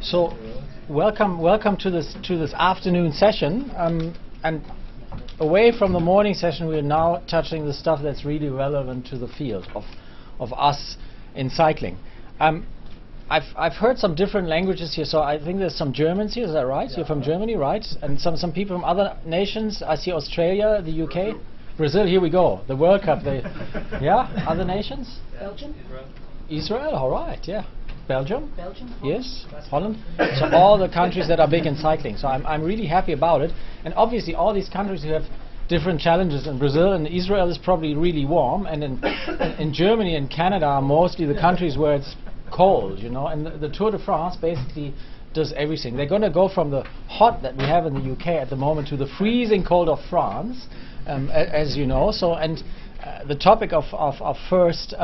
So, welcome to this afternoon session. And away from the morning session, we are now touching the stuff that's really relevant to the field of us in cycling. I've heard some different languages here, so I think there's some Germans here. Is that right? Yeah. You're from Germany, right? And some people from other nations. I see Australia, the UK, Brazil. Here we go. The World Cup. Yeah. Other nations? Belgium. Israel. All right. Yeah. Belgium. Holland. Yes. Holland. So all the countries that are big in cycling. So I'm really happy about it. And obviously, all these countries who have different challenges. In Brazil and Israel is probably really warm, and in Germany and Canada are mostly the countries where it's cold, you know. And the Tour de France basically does everything. They're going to go from the hot that we have in the UK at the moment to the freezing cold of France, as you know. So the topic of first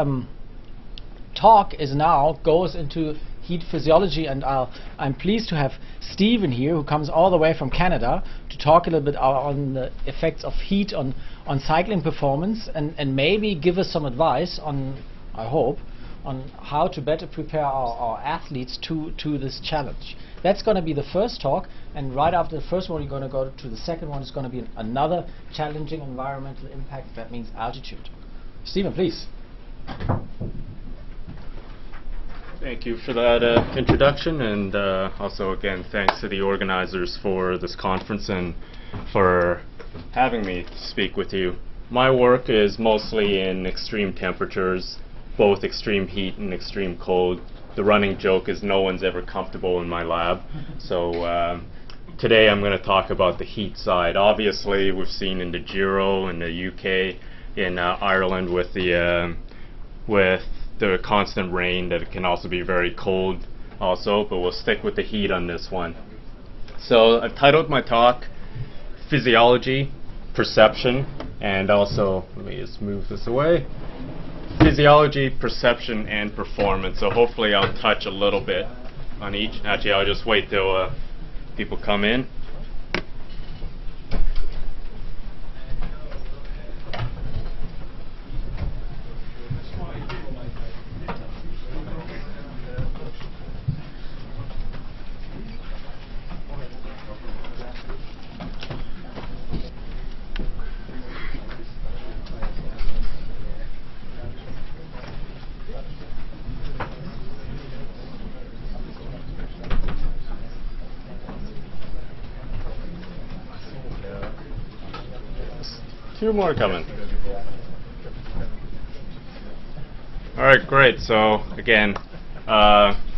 talk is now goes into heat physiology, and I'm pleased to have Stephen here, who comes all the way from Canada, to talk a little bit on the effects of heat on cycling performance, and maybe give us some advice on, I hope, on how to better prepare our athletes to this challenge. That's going to be the first talk, and right after the first one you're going to go to the second one. It's going to be another challenging environmental impact. That means altitude. Stephen, please. Thank you for that introduction, and also again thanks to the organizers for this conference and for having me speak with you. My work is mostly in extreme temperatures, both extreme heat and extreme cold. The running joke is no one's ever comfortable in my lab. So today I'm going to talk about the heat side. Obviously we've seen in the Giro in the UK, in Ireland with the constant rain that it can also be very cold also, but we'll stick with the heat on this one. So I've titled my talk Physiology, Perception, and also, let me just move this away, Physiology, Perception, and Performance. So hopefully I'll touch a little bit on each. Actually, I'll just wait till people come in. Two more coming. Alright, great. So again,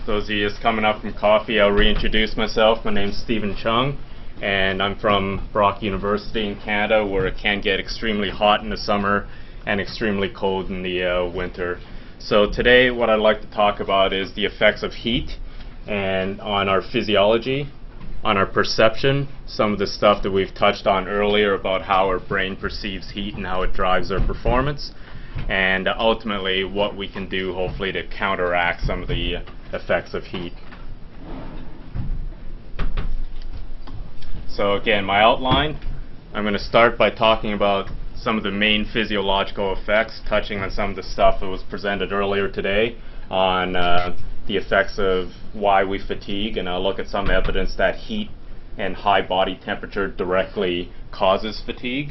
those of you just coming up from coffee, I'll reintroduce myself. My name's Stephen Cheung, and I'm from Brock University in Canada, where it can get extremely hot in the summer and extremely cold in the winter. So today what I'd like to talk about is the effects of heat and on our physiology, on our perception, some of the stuff that we've touched on earlier about how our brain perceives heat and how it drives our performance, and ultimately what we can do hopefully to counteract some of the effects of heat. So again, my outline, I'm going to start by talking about some of the main physiological effects, touching on some of the stuff that was presented earlier today on the effects of why we fatigue, and I'll look at some evidence that heat and high body temperature directly causes fatigue.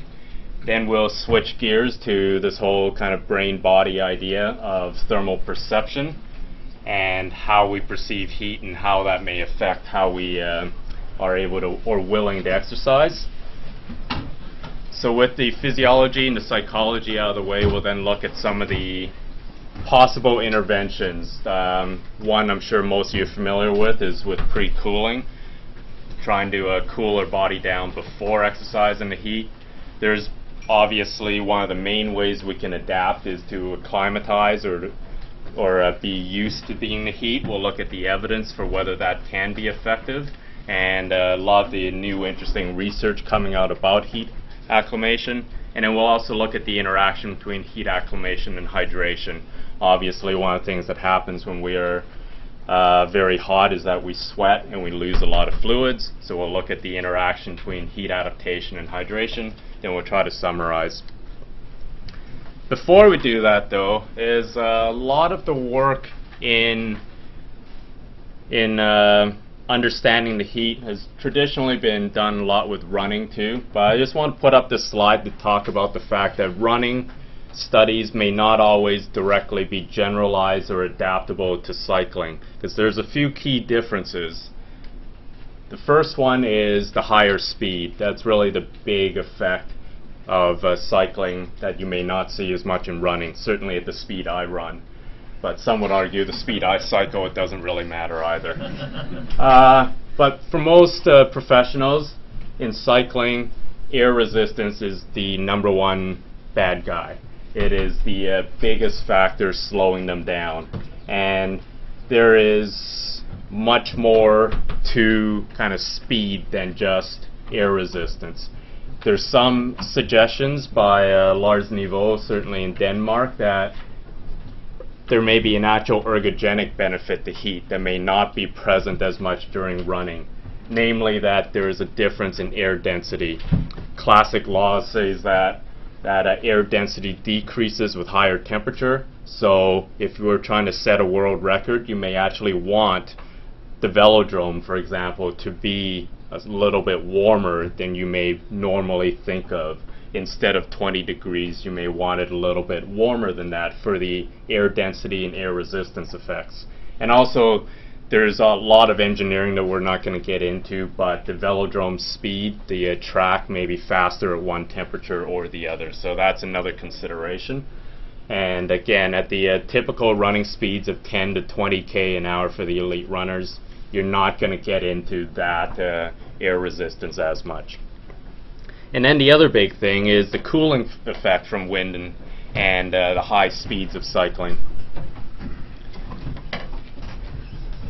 Then we'll switch gears to this whole kind of brain-body idea of thermal perception and how we perceive heat and how that may affect how we are able to or willing to exercise. So with the physiology and the psychology out of the way, we'll then look at some of the possible interventions. One I'm sure most of you are familiar with is with pre-cooling, trying to cool our body down before exercise in the heat. There's obviously one of the main ways we can adapt is to acclimatize or be used to being in the heat. We'll look at the evidence for whether that can be effective, and a lot of the new interesting research coming out about heat acclimation. And then we'll also look at the interaction between heat acclimation and hydration. Obviously, one of the things that happens when we are very hot is that we sweat and we lose a lot of fluids. So we'll look at the interaction between heat adaptation and hydration, then we'll try to summarize. Before we do that, though, is a lot of the work in understanding the heat has traditionally been done a lot with running too, but I just want to put up this slide to talk about the fact that running studies may not always directly be generalized or adaptable to cycling, because there's a few key differences. The first one is the higher speed. That's really the big effect of cycling that you may not see as much in running, certainly at the speed I run. But some would argue the speed I cycle, it doesn't really matter either. But for most professionals in cycling, air resistance is the #1 bad guy. It is the biggest factor slowing them down. And there is much more to kind of speed than just air resistance. There's some suggestions by Lars Niveau, certainly in Denmark, that there may be an actual ergogenic benefit to heat that may not be present as much during running. Namely that there is a difference in air density. Classic law says that air density decreases with higher temperature. So if you were trying to set a world record, you may actually want the velodrome, for example, to be a little bit warmer than you may normally think of. Instead of 20 degrees, you may want it a little bit warmer than that for the air density and air resistance effects. And also, there's a lot of engineering that we're not going to get into, but the velodrome speed, the track may be faster at one temperature or the other. So that's another consideration. And again, at the typical running speeds of 10 to 20 k an hour for the elite runners, you're not going to get into that air resistance as much. And then the other big thing is the cooling effect from wind and the high speeds of cycling.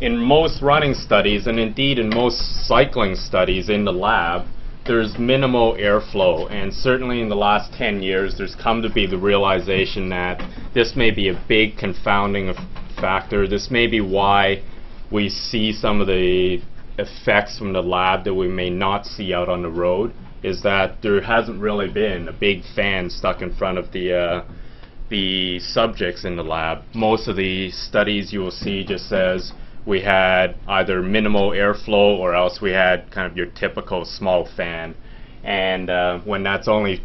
In most running studies, and indeed in most cycling studies in the lab, there's minimal airflow, and certainly in the last 10 years there's come to be the realization that this may be a big confounding factor. This may be why we see some of the effects from the lab that we may not see out on the road, is that there hasn't really been a big fan stuck in front of the subjects in the lab. Most of the studies you will see just says we had either minimal airflow or else we had kind of your typical small fan. And when that's only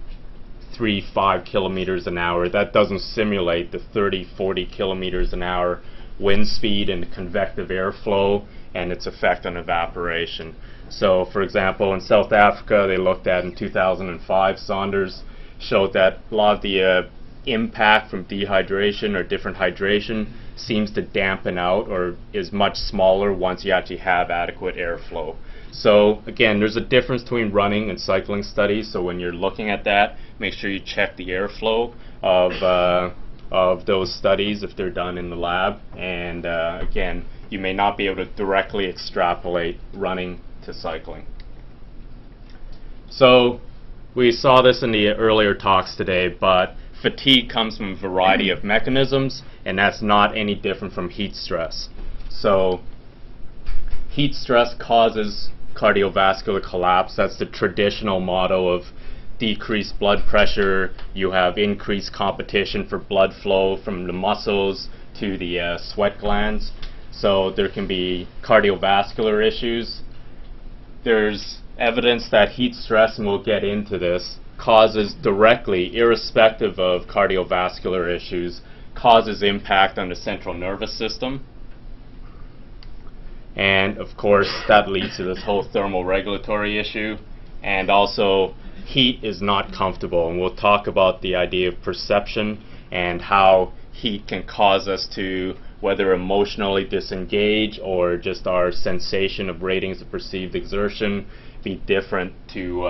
3-5 kilometers an hour, that doesn't simulate the 30-40 kilometers an hour wind speed and convective airflow and its effect on evaporation. So, for example, in South Africa, they looked at in 2005, Saunders showed that a lot of the impact from dehydration or different hydration seems to dampen out or is much smaller once you actually have adequate airflow. So, again, there's a difference between running and cycling studies, so when you're looking at that, make sure you check the airflow of those studies if they're done in the lab. And again, you may not be able to directly extrapolate running to cycling. So we saw this in the earlier talks today, but fatigue comes from a variety of mechanisms, and that's not any different from heat stress. So heat stress causes cardiovascular collapse. That's the traditional motto of decreased blood pressure. You have increased competition for blood flow from the muscles to the sweat glands. So there can be cardiovascular issues. There's evidence that heat stress, and we'll get into this, causes directly, irrespective of cardiovascular issues, causes impact on the central nervous system. And of course that leads to this whole thermoregulatory issue. And also heat is not comfortable, and we'll talk about the idea of perception and how heat can cause us to whether emotionally disengage or just our sensation of ratings of perceived exertion be different to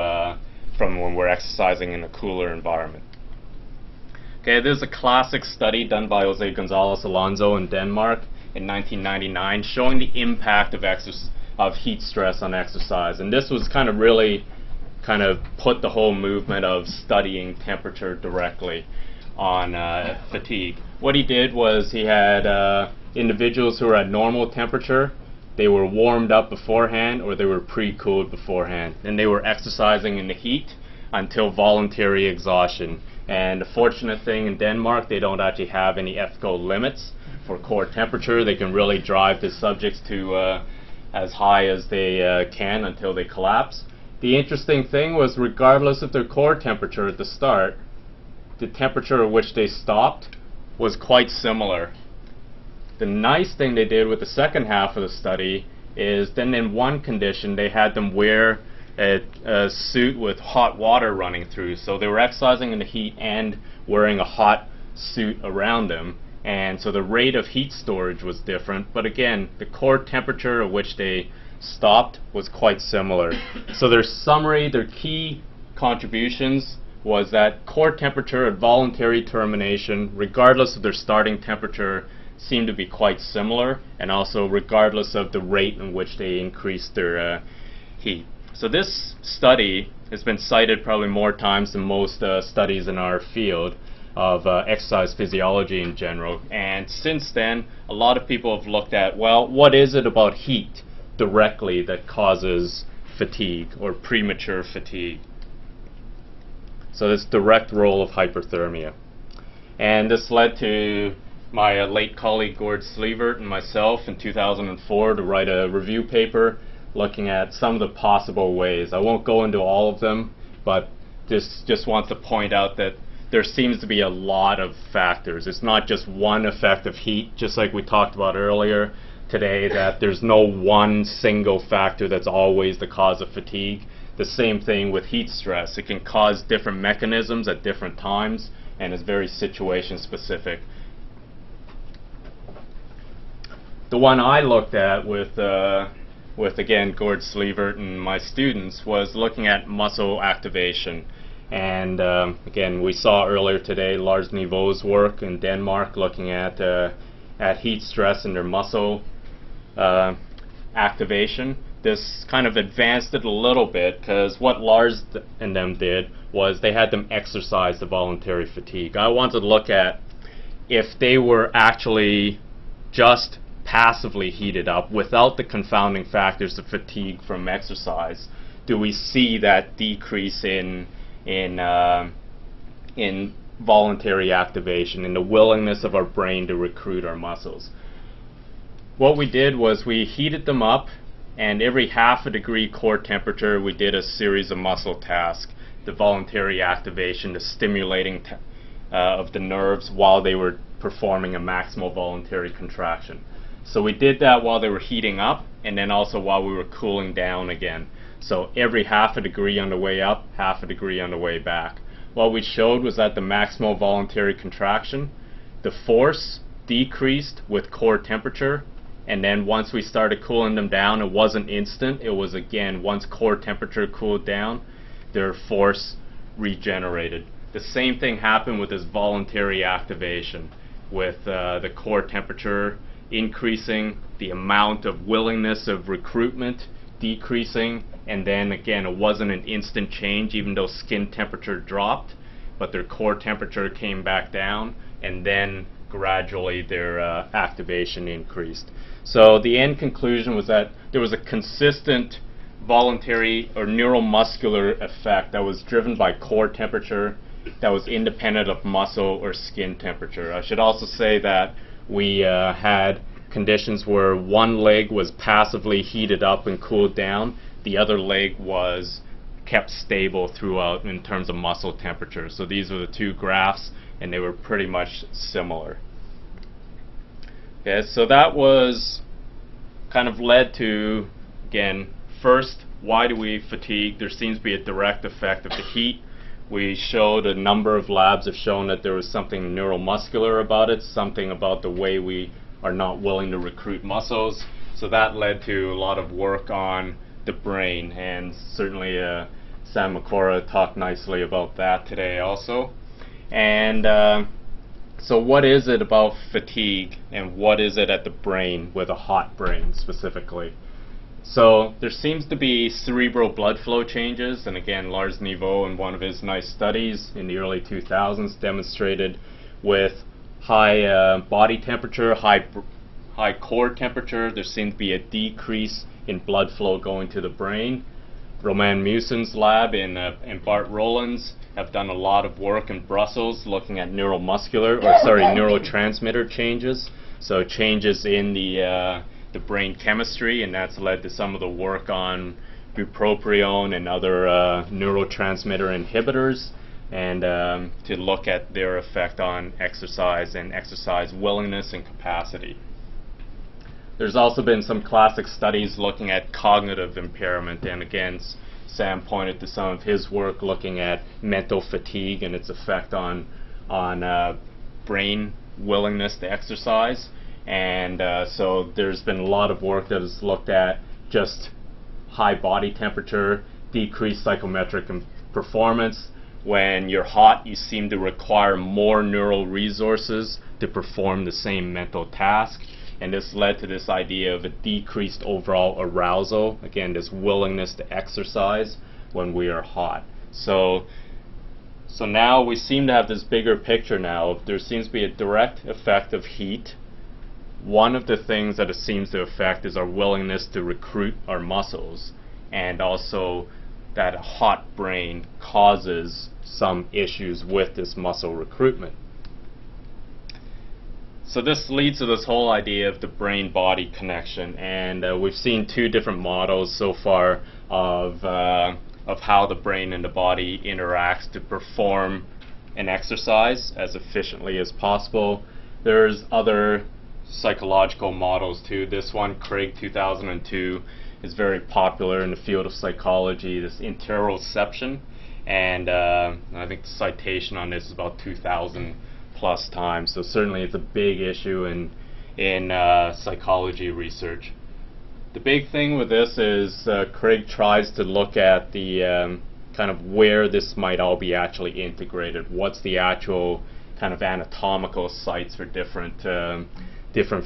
from when we're exercising in a cooler environment. Okay, this is a classic study done by Jose Gonzalez Alonso in Denmark in 1999 showing the impact of heat stress on exercise. And this was kind of put the whole movement of studying temperature directly on fatigue. What he did was he had individuals who were at normal temperature. They were warmed up beforehand or they were pre-cooled beforehand, and they were exercising in the heat until voluntary exhaustion. And the fortunate thing in Denmark, they don't actually have any ethical limits for core temperature. They can really drive the subjects to as high as they can until they collapse. The interesting thing was, regardless of their core temperature at the start, the temperature at which they stopped was quite similar. The nice thing they did with the second half of the study is then in one condition they had them wear a suit with hot water running through. So they were exercising in the heat and wearing a hot suit around them. And so the rate of heat storage was different. But again, the core temperature at which they stopped was quite similar. So their summary, their key contributions was that core temperature at voluntary termination, regardless of their starting temperature, seemed to be quite similar, and also regardless of the rate in which they increased their heat. So this study has been cited probably more times than most studies in our field of exercise physiology in general. And since then, a lot of people have looked at, well, what is it about heat directly that causes fatigue or premature fatigue? So this direct role of hyperthermia. And this led to my late colleague Gord Sleevert and myself in 2004 to write a review paper looking at some of the possible ways. I won't go into all of them, but just want to point out that there seems to be a lot of factors. It's not just one effect of heat, just like we talked about earlier today, that there's no one single factor that's always the cause of fatigue. The same thing with heat stress. It can cause different mechanisms at different times and is very situation specific. The one I looked at with again Gord Sleevert and my students was looking at muscle activation. And again, we saw earlier today Lars Niveau's work in Denmark looking at heat stress and their muscle activation. This kind of advanced it a little bit, because what Lars and them did was they had them exercise the voluntary fatigue. I wanted to look at if they were actually just passively heated up without the confounding factors of fatigue from exercise. Do we see that decrease in voluntary activation, in the willingness of our brain to recruit our muscles? What we did was we heated them up, and every half a degree core temperature we did a series of muscle tasks, the voluntary activation, the stimulating of the nerves while they were performing a maximal voluntary contraction. So we did that while they were heating up, and then also while we were cooling down again. So every half a degree on the way up, half a degree on the way back. What we showed was that the maximal voluntary contraction, the force decreased with core temperature, and then once we started cooling them down, it wasn't instant. It was, again, once core temperature cooled down, their force regenerated. The same thing happened with this voluntary activation, with the core temperature increasing, the amount of willingness of recruitment decreasing, and then again, it wasn't an instant change even though skin temperature dropped, but their core temperature came back down, and then gradually their activation increased. So the end conclusion was that there was a consistent voluntary or neuromuscular effect that was driven by core temperature that was independent of muscle or skin temperature. I should also say that we had conditions where one leg was passively heated up and cooled down, the other leg was kept stable throughout in terms of muscle temperature. So these were the two graphs, and they were pretty much similar. Okay, so that was kind of led to, again, first, why do we fatigue? There seems to be a direct effect of the heat. We showed, a number of labs have shown that there was something neuromuscular about it, something about the way we are not willing to recruit muscles. So that led to a lot of work on the brain, and certainly Sam Makora talked nicely about that today also. And so what is it about fatigue, and what is it at the brain, with a hot brain specifically? So there seems to be cerebral blood flow changes, and again, Lars Niveau in one of his nice studies in the early 2000s demonstrated with high body temperature, high core temperature, there seemed to be a decrease in blood flow going to the brain. Roman Musen's lab and Bart Rollins have done a lot of work in Brussels looking at neurotransmitter changes. So changes in the the brain chemistry, and that's led to some of the work on bupropion and other neurotransmitter inhibitors, and to look at their effect on exercise and exercise willingness and capacity. There's also been some classic studies looking at cognitive impairment, and again, Sam pointed to some of his work looking at mental fatigue and its effect on brain willingness to exercise. And so there's been a lot of work that has looked at just high body temperature, decreased psychometric performance. When you're hot, you seem to require more neural resources to perform the same mental task. And this led to this idea of a decreased overall arousal, again, this willingness to exercise when we are hot. So now we seem to have this bigger picture now. There seems to be a direct effect of heat. One of the things that it seems to affect is our willingness to recruit our muscles, and also that a hot brain causes some issues with this muscle recruitment. So this leads to this whole idea of the brain-body connection, and we've seen two different models so far of how the brain and the body interacts to perform an exercise as efficiently as possible. There's other psychological models too. This one, Craig 2002, is very popular in the field of psychology, this interoception, and I think the citation on this is about 2,000 plus times, so certainly it's a big issue in psychology research. The big thing with this is Craig tries to look at the kind of where this might all be actually integrated. What's the actual kind of anatomical sites for different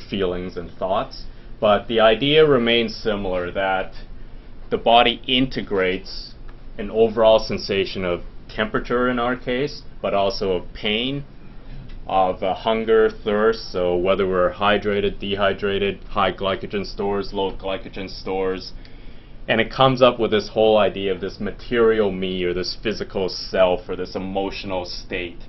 feelings and thoughts. But the idea remains similar, that the body integrates an overall sensation of temperature in our case, but also of pain, of hunger, thirst, so whether we're hydrated, dehydrated, high glycogen stores, low glycogen stores. And it comes up with this whole idea of this material me, or this physical self, or this emotional state.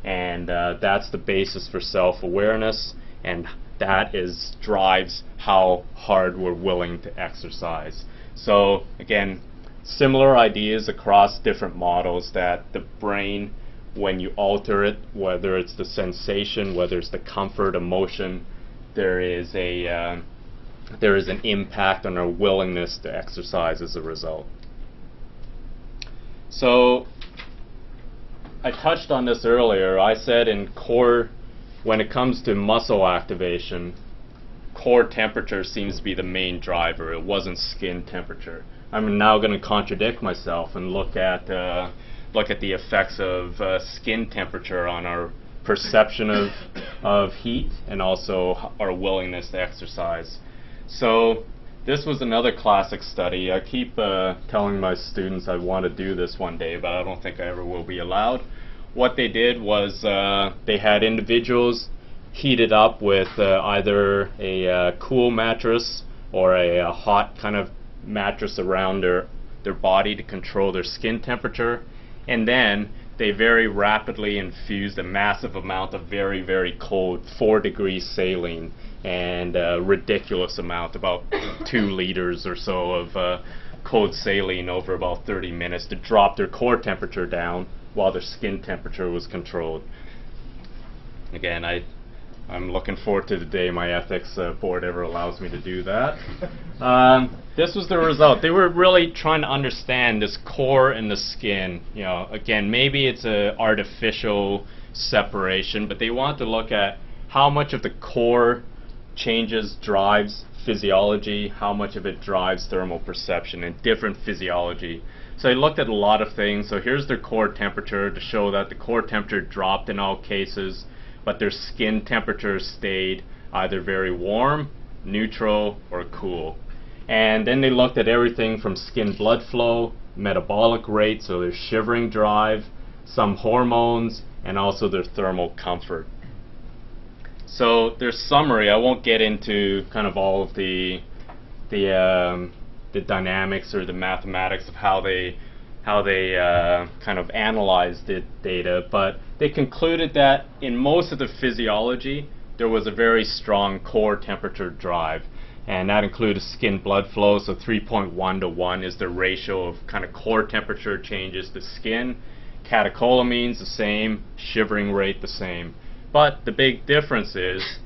And that's the basis for self-awareness, and that drives how hard we're willing to exercise. So again, similar ideas across different models, that the brain, when you alter it, whether it's the sensation, whether it's the comfort, emotion, there is an impact on our willingness to exercise as a result. So I touched on this earlier. I said in core, when it comes to muscle activation, core temperature seems to be the main driver. It wasn't skin temperature. I'm now going to contradict myself and look at the effects of skin temperature on our perception of heat, and also our willingness to exercise. So this was another classic study. I keep telling my students I want to do this one day, but I don't think I ever will be allowed. What they did was they had individuals heated up with either a cool mattress or a hot kind of mattress around their body to control their skin temperature, and then they very rapidly infused a massive amount of very, very cold 4-degree saline, and a ridiculous amount, about 2 liters or so of cold saline over about 30 minutes to drop their core temperature down while their skin temperature was controlled. Again, I'm looking forward to the day my ethics board ever allows me to do that. This was the result. They were really trying to understand this core and the skin. You know, again, maybe it's an artificial separation, but they want to look at how much of the core changes drives physiology, how much of it drives thermal perception, and different physiology. So they looked at a lot of things. So here's their core temperature to show that the core temperature dropped in all cases, but their skin temperature stayed either very warm, neutral, or cool. And then they looked at everything from skin blood flow, metabolic rate, so their shivering drive, some hormones, and also their thermal comfort. So their summary, I won't get into kind of all of the dynamics or the mathematics of how they kind of analyzed the data, but they concluded that in most of the physiology there was a very strong core temperature drive. and that includes skin blood flow. So 3.1 to 1 is the ratio of kind of core temperature changes to skin. Catecholamines the same, shivering rate the same. But the big difference is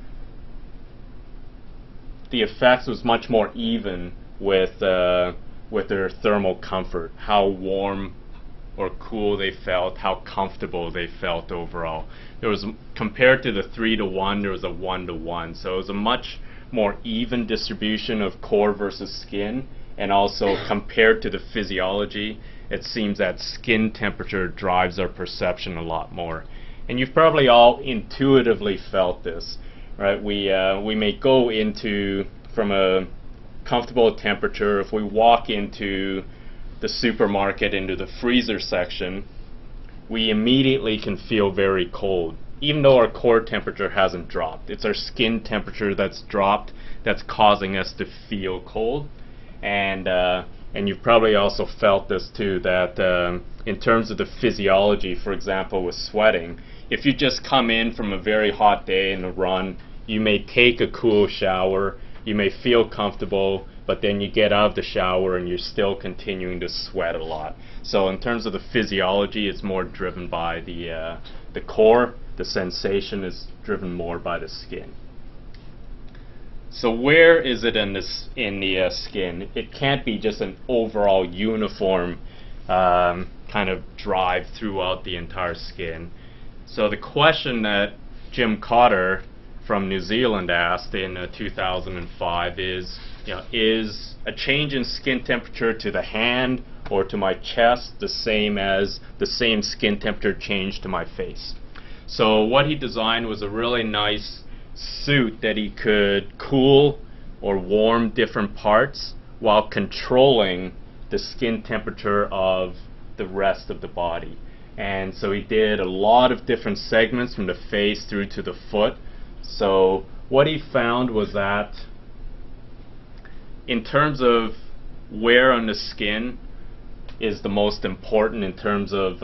the effects was much more even with their thermal comfort, how warm or cool they felt, how comfortable they felt overall. There was, compared to the 3 to 1, there was a 1 to 1. So it was a much more even distribution of core versus skin, and also compared to the physiology, it seems that skin temperature drives our perception a lot more. And you've probably all intuitively felt this, right? We may go into, from a comfortable temperature, if we walk into the supermarket, into the freezer section, we immediately can feel very cold, even though our core temperature hasn't dropped. It's our skin temperature that's dropped that's causing us to feel cold. And you've probably also felt this too, that in terms of the physiology, for example, with sweating, if you just come in from a very hot day in a run, you may take a cool shower, you may feel comfortable, but then you get out of the shower and you're still continuing to sweat a lot. So in terms of the physiology, it's more driven by the core. The sensation is driven more by the skin. So where is it in the skin? It can't be just an overall uniform kind of drive throughout the entire skin. So the question that Jim Cotter from New Zealand asked in 2005 is, is a change in skin temperature to the hand or to my chest the same as the same skin temperature change to my face? So what he designed was a really nice suit that he could cool or warm different parts while controlling the skin temperature of the rest of the body. And so he did a lot of different segments from the face through to the foot. So what he found was that in terms of where on the skin is the most important in terms of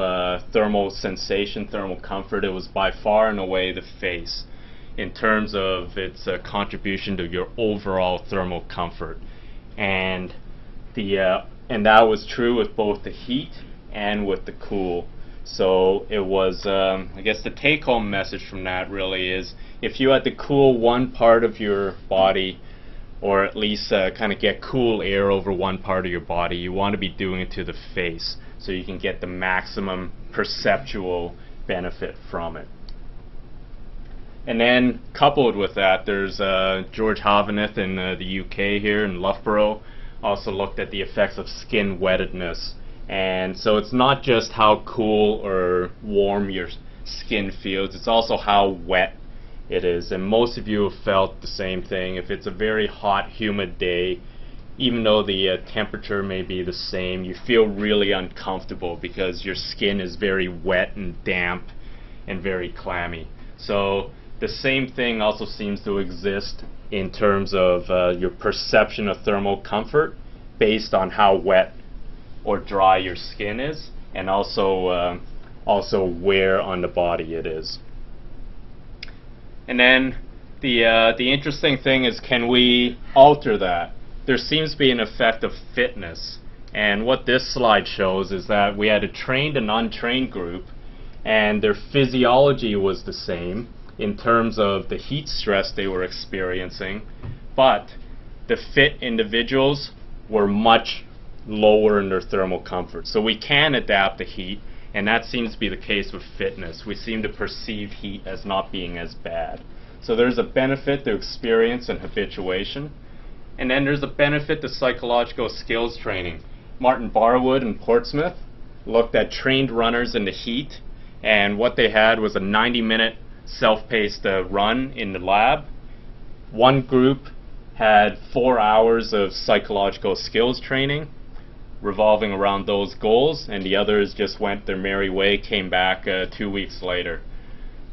thermal sensation, thermal comfort, it was by far and away the face in terms of its contribution to your overall thermal comfort. And that was true with both the heat and with the cool. So it was, I guess the take-home message from that really is, if you had to cool one part of your body, or at least kind of get cool air over one part of your body, you want to be doing it to the face so you can get the maximum perceptual benefit from it. And then coupled with that, there's George Havenith in the UK here in Loughborough also looked at the effects of skin wettedness. And so it's not just how cool or warm your skin feels, it's also how wet it is. And most of you have felt the same thing. If it's a very hot, humid day, even though the temperature may be the same, you feel really uncomfortable because your skin is very wet and damp and very clammy. So the same thing also seems to exist in terms of your perception of thermal comfort based on how wet or dry your skin is, and also where on the body it is. And then the interesting thing is, can we alter that? There seems to be an effect of fitness, and what this slide shows is that we had a trained and untrained group, and their physiology was the same in terms of the heat stress they were experiencing, but the fit individuals were much lower in their thermal comfort. So we can adapt the heat, and that seems to be the case with fitness. We seem to perceive heat as not being as bad. So there's a benefit to experience and habituation, and then there's a benefit to psychological skills training. Martin Barwood in Portsmouth looked at trained runners in the heat, and what they had was a 90-minute self-paced run in the lab. One group had 4 hours of psychological skills training revolving around those goals, and the others just went their merry way, came back 2 weeks later.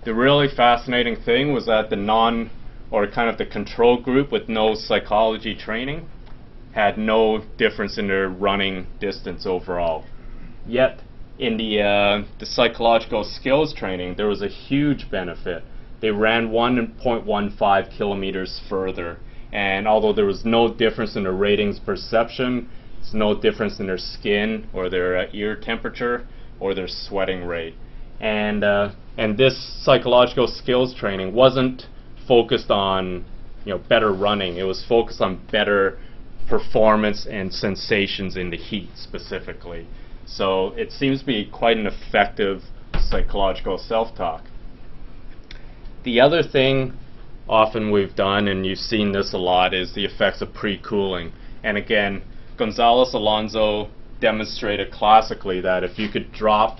The really fascinating thing was that the control group with no psychology training had no difference in their running distance overall. Yet in the psychological skills training, there was a huge benefit. They ran 1.15 kilometers further, And although there was no difference in their ratings perception, there's no difference in their skin or their ear temperature or their sweating rate. And this psychological skills training wasn't focused on better running. It was focused on better performance and sensations in the heat specifically. So it seems to be quite an effective psychological self-talk. The other thing often we've done, and you've seen this a lot, is the effects of pre-cooling. And again, Gonzalez Alonso demonstrated classically that if you could drop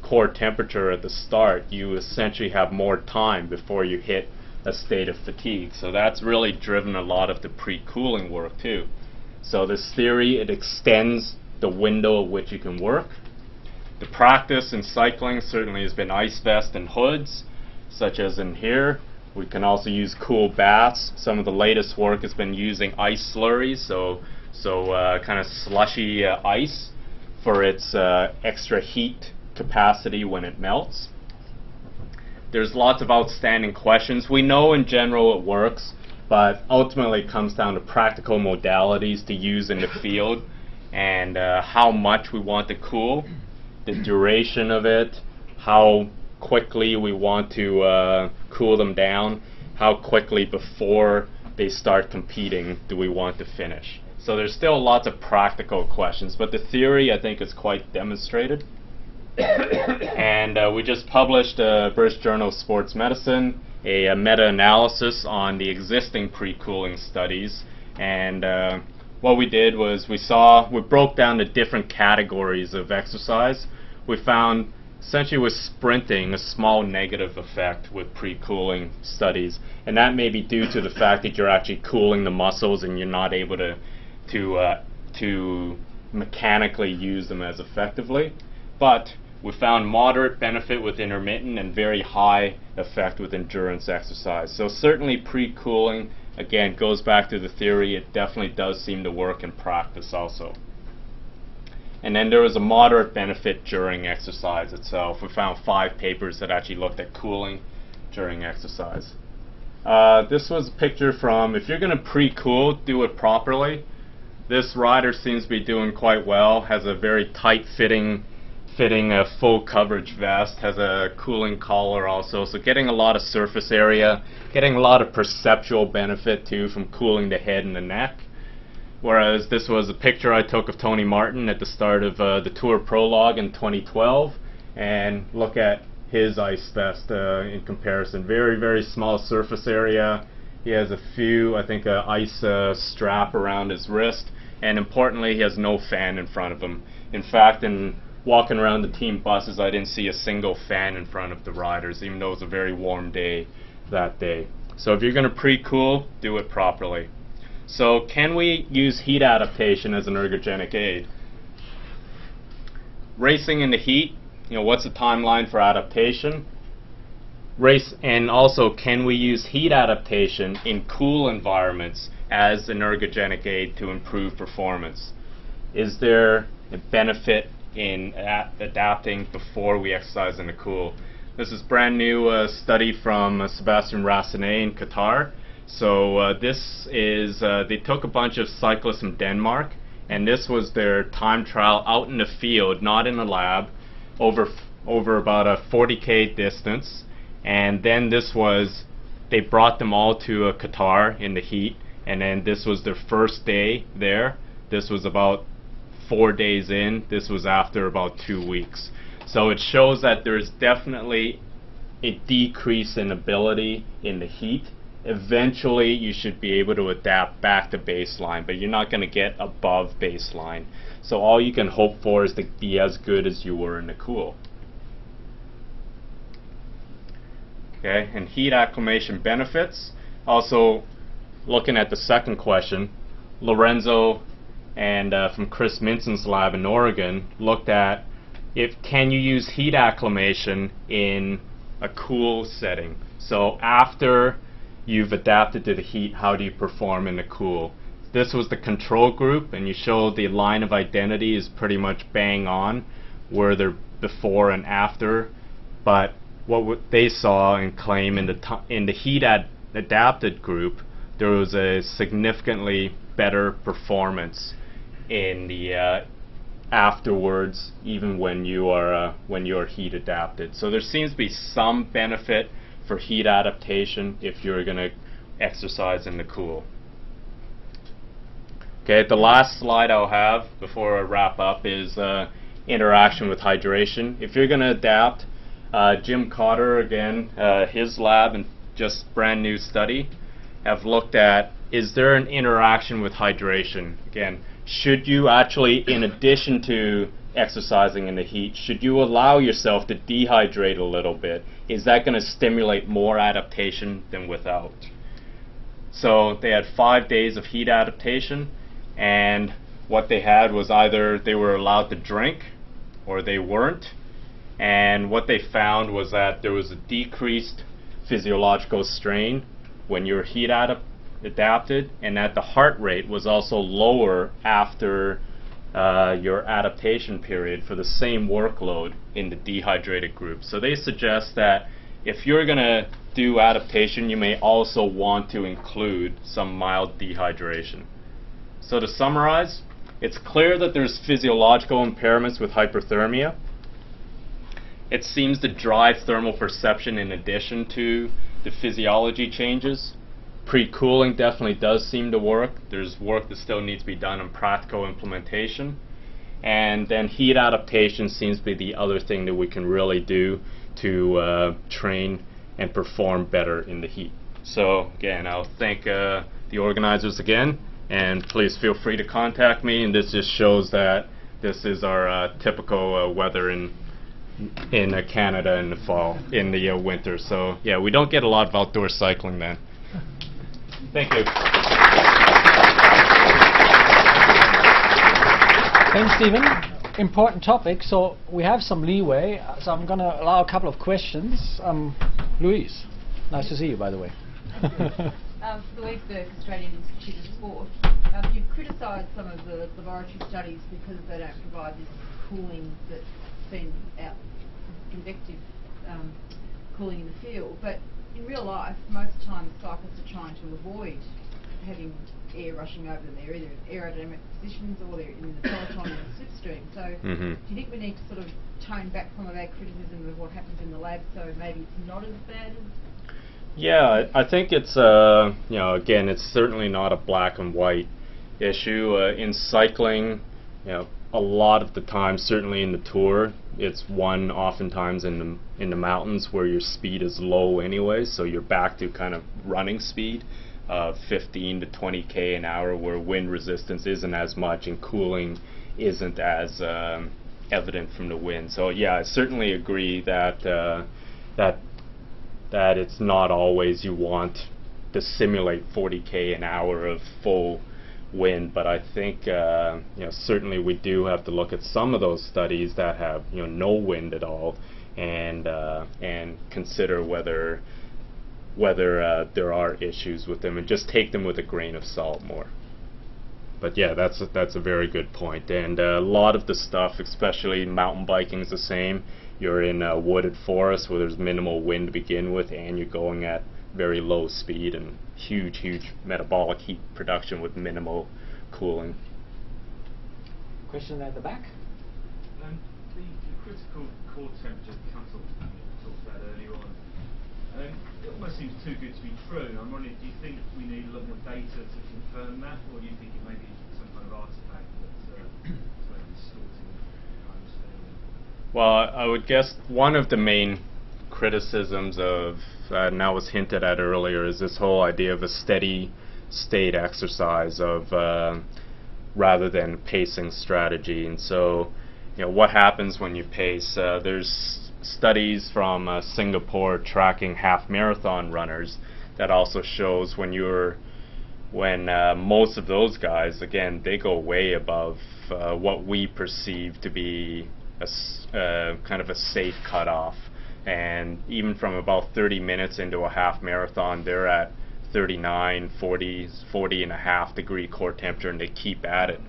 core temperature at the start, you essentially have more time before you hit a state of fatigue. So that's really driven a lot of the pre-cooling work too. So this theory, it extends the window at which you can work. The practice in cycling certainly has been ice vest and hoods, such as in here. We can also use cool baths. Some of the latest work has been using ice slurries, so kind of slushy ice for its extra heat capacity when it melts. There's lots of outstanding questions. We know in general it works, but ultimately it comes down to practical modalities to use in the field and how much we want to cool, the duration of it, how quickly we want to cool them down, how quickly before they start competing do we want to finish. So there's still lots of practical questions, but the theory I think is quite demonstrated. And we just published British Journal of Sports Medicine, a meta-analysis on the existing pre-cooling studies. And what we did was we broke down the different categories of exercise. We found essentially with sprinting a small negative effect with pre-cooling studies, and that may be due to the fact that you're actually cooling the muscles and you're not able to mechanically use them as effectively. But we found moderate benefit with intermittent and very high effect with endurance exercise. So certainly pre-cooling, again, goes back to the theory. It definitely does seem to work in practice also. And then there was a moderate benefit during exercise itself. We found 5 papers that actually looked at cooling during exercise. This was a picture from, if you're going to pre-cool, do it properly. This rider seems to be doing quite well, has a very tight fitting full coverage vest, has a cooling collar also, so getting a lot of surface area, getting a lot of perceptual benefit too from cooling the head and the neck. Whereas this was a picture I took of Tony Martin at the start of the Tour Prologue in 2012, and look at his ice vest in comparison. Very, very small surface area. He has a few, I think, ice strap around his wrist, and importantly, he has no fan in front of him. In fact, in walking around the team buses, I didn't see a single fan in front of the riders, even though it was a very warm day that day. So if you're going to pre-cool, do it properly. So can we use heat adaptation as an ergogenic aid? Racing in the heat, what's the timeline for adaptation? And also, can we use heat adaptation in cool environments as an ergogenic aid to improve performance? Is there a benefit in adapting before we exercise in the cool? This is brand new study from Sebastian Rassenet in Qatar. So this is, they took a bunch of cyclists from Denmark, and this was their time trial out in the field, not in a lab, over about a 40K distance. And then they brought them all to Qatar in the heat, and then this was their first day there. This was about 4 days in. This was after about 2 weeks. So it shows that there's definitely a decrease in ability in the heat. Eventually you should be able to adapt back to baseline, but you're not going to get above baseline. So all you can hope for is to be as good as you were in the cool. Okay, and heat acclimation benefits. Also, looking at the second question, Lorenzo and from Chris Minson's lab in Oregon looked at can you use heat acclimation in a cool setting. So after you've adapted to the heat, how do you perform in the cool? This was the control group, and you show the line of identity is pretty much bang on where they're before and after. But what they saw and claim in the heat adapted group, there was a significantly better performance in the afterwards, even when you are heat adapted. So there seems to be some benefit for heat adaptation if you're going to exercise in the cool. Okay, the last slide I'll have before I wrap up is interaction with hydration. If you're going to adapt, Jim Cotter, again, his lab and just brand new study have looked at, is there an interaction with hydration? Again, should you actually, in addition to exercising in the heat, should you allow yourself to dehydrate a little bit? Is that going to stimulate more adaptation than without? So they had 5 days of heat adaptation, and what they had was either they were allowed to drink or they weren't. And what they found was that there was a decreased physiological strain when you were heat adapted, and that the heart rate was also lower after your adaptation period for the same workload in the dehydrated group. So they suggest that if you're going to do adaptation, you may also want to include some mild dehydration. So to summarize, it's clear that there's physiological impairments with hyperthermia. It seems to drive thermal perception in addition to the physiology changes. Pre-cooling definitely does seem to work. There's work that still needs to be done on practical implementation. And then heat adaptation seems to be the other thing that we can really do to train and perform better in the heat. So again, I'll thank the organizers again, and please feel free to contact me. And this just shows that this is our typical weather in Canada in the fall, in the winter. So yeah, we don't get a lot of outdoor cycling then. Thank you. Thanks, Stephen. Important topic, so we have some leeway. So I'm going to allow a couple of questions. Louise, nice to see you, by the way. Louise Burke, Australian Institute of Sport. You've criticised some of the laboratory studies because they don't provide this cooling that's been out, convective cooling in the field. But in real life, most of the time cyclists are trying to avoid having air rushing over them. They're either in aerodynamic positions or they're in the peloton or the slipstream. So do you think we need to sort of tone back some of our criticism of what happens in the lab so maybe it's not as bad as... Yeah, I think it's, you know, again, it's certainly not a black and white issue. In cycling, you know, a lot of the time, certainly in the Tour, it's won oftentimes in the mountains where your speed is low anyway, so you're back to kind of running speed of 15 to 20k an hour, where wind resistance isn't as much and cooling isn't as evident from the wind. So yeah, I certainly agree that that it's not always you want to simulate 40k an hour of full wind, but I think you know, certainly we do have to look at some of those studies that have, you know, no wind at all, and consider whether there are issues with them, and just take them with a grain of salt more. But yeah, that's a very good point. And a lot of the stuff, especially mountain biking, is the same. You're in a wooded forest where there's minimal wind to begin with, and you're going at very low speed and huge metabolic heat production with minimal cooling. Question at the back. The critical core temperature cutoff that you talked about earlier on, it almost seems too good to be true. I'm wondering, do you think we need a lot more data to confirm that, or do you think it may be some kind of artifact that's distorting understanding? Well, I would guess one of the main criticisms of, now was hinted at earlier, is this whole idea of a steady state exercise of rather than pacing strategy. And so, you know, what happens when you pace? There's studies from Singapore tracking half marathon runners that also shows when most of those guys, again, they go way above what we perceive to be a kind of a safe cutoff. And even from about 30 minutes into a half marathon, they're at 39, 40 and a half degree core temperature, and they keep at it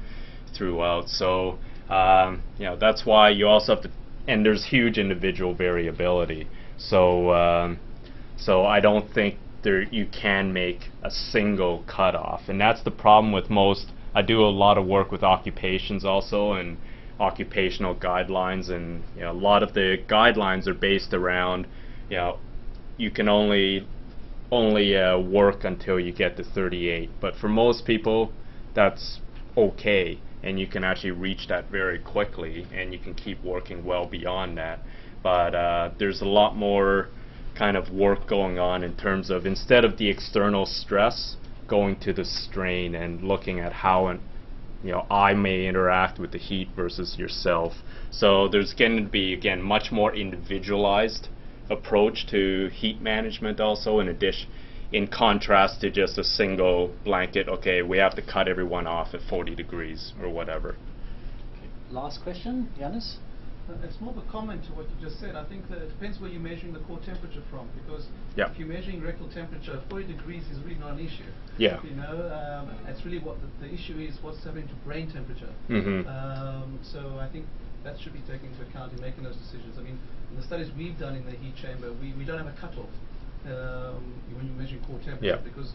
throughout. So you know, that's why you also have to, and there's huge individual variability. So so I don't think you can make a single cutoff, and that's the problem with most. I do a lot of work with occupations also, and occupational guidelines, and a lot of the guidelines are based around you can only work until you get to 38, but for most people that's okay, and you can actually reach that very quickly, and you can keep working well beyond that. But there's a lot more kind of work going on in terms of, instead of the external stress, going to the strain and looking at how I may interact with the heat versus yourself. So there's going to be, again, much more individualized approach to heat management also, in contrast to just a single blanket, okay, we have to cut everyone off at 40 degrees or whatever. Last question, Yannis? It's more of a comment to what you just said. I think that it depends where you're measuring the core temperature from, because if you're measuring rectal temperature, 40 degrees is really not an issue. Yeah. It's really what the issue is, what's happening to brain temperature. So I think that should be taken into account in making those decisions. I mean, in the studies we've done in the heat chamber, we don't have a cutoff when you're measuring core temperature, because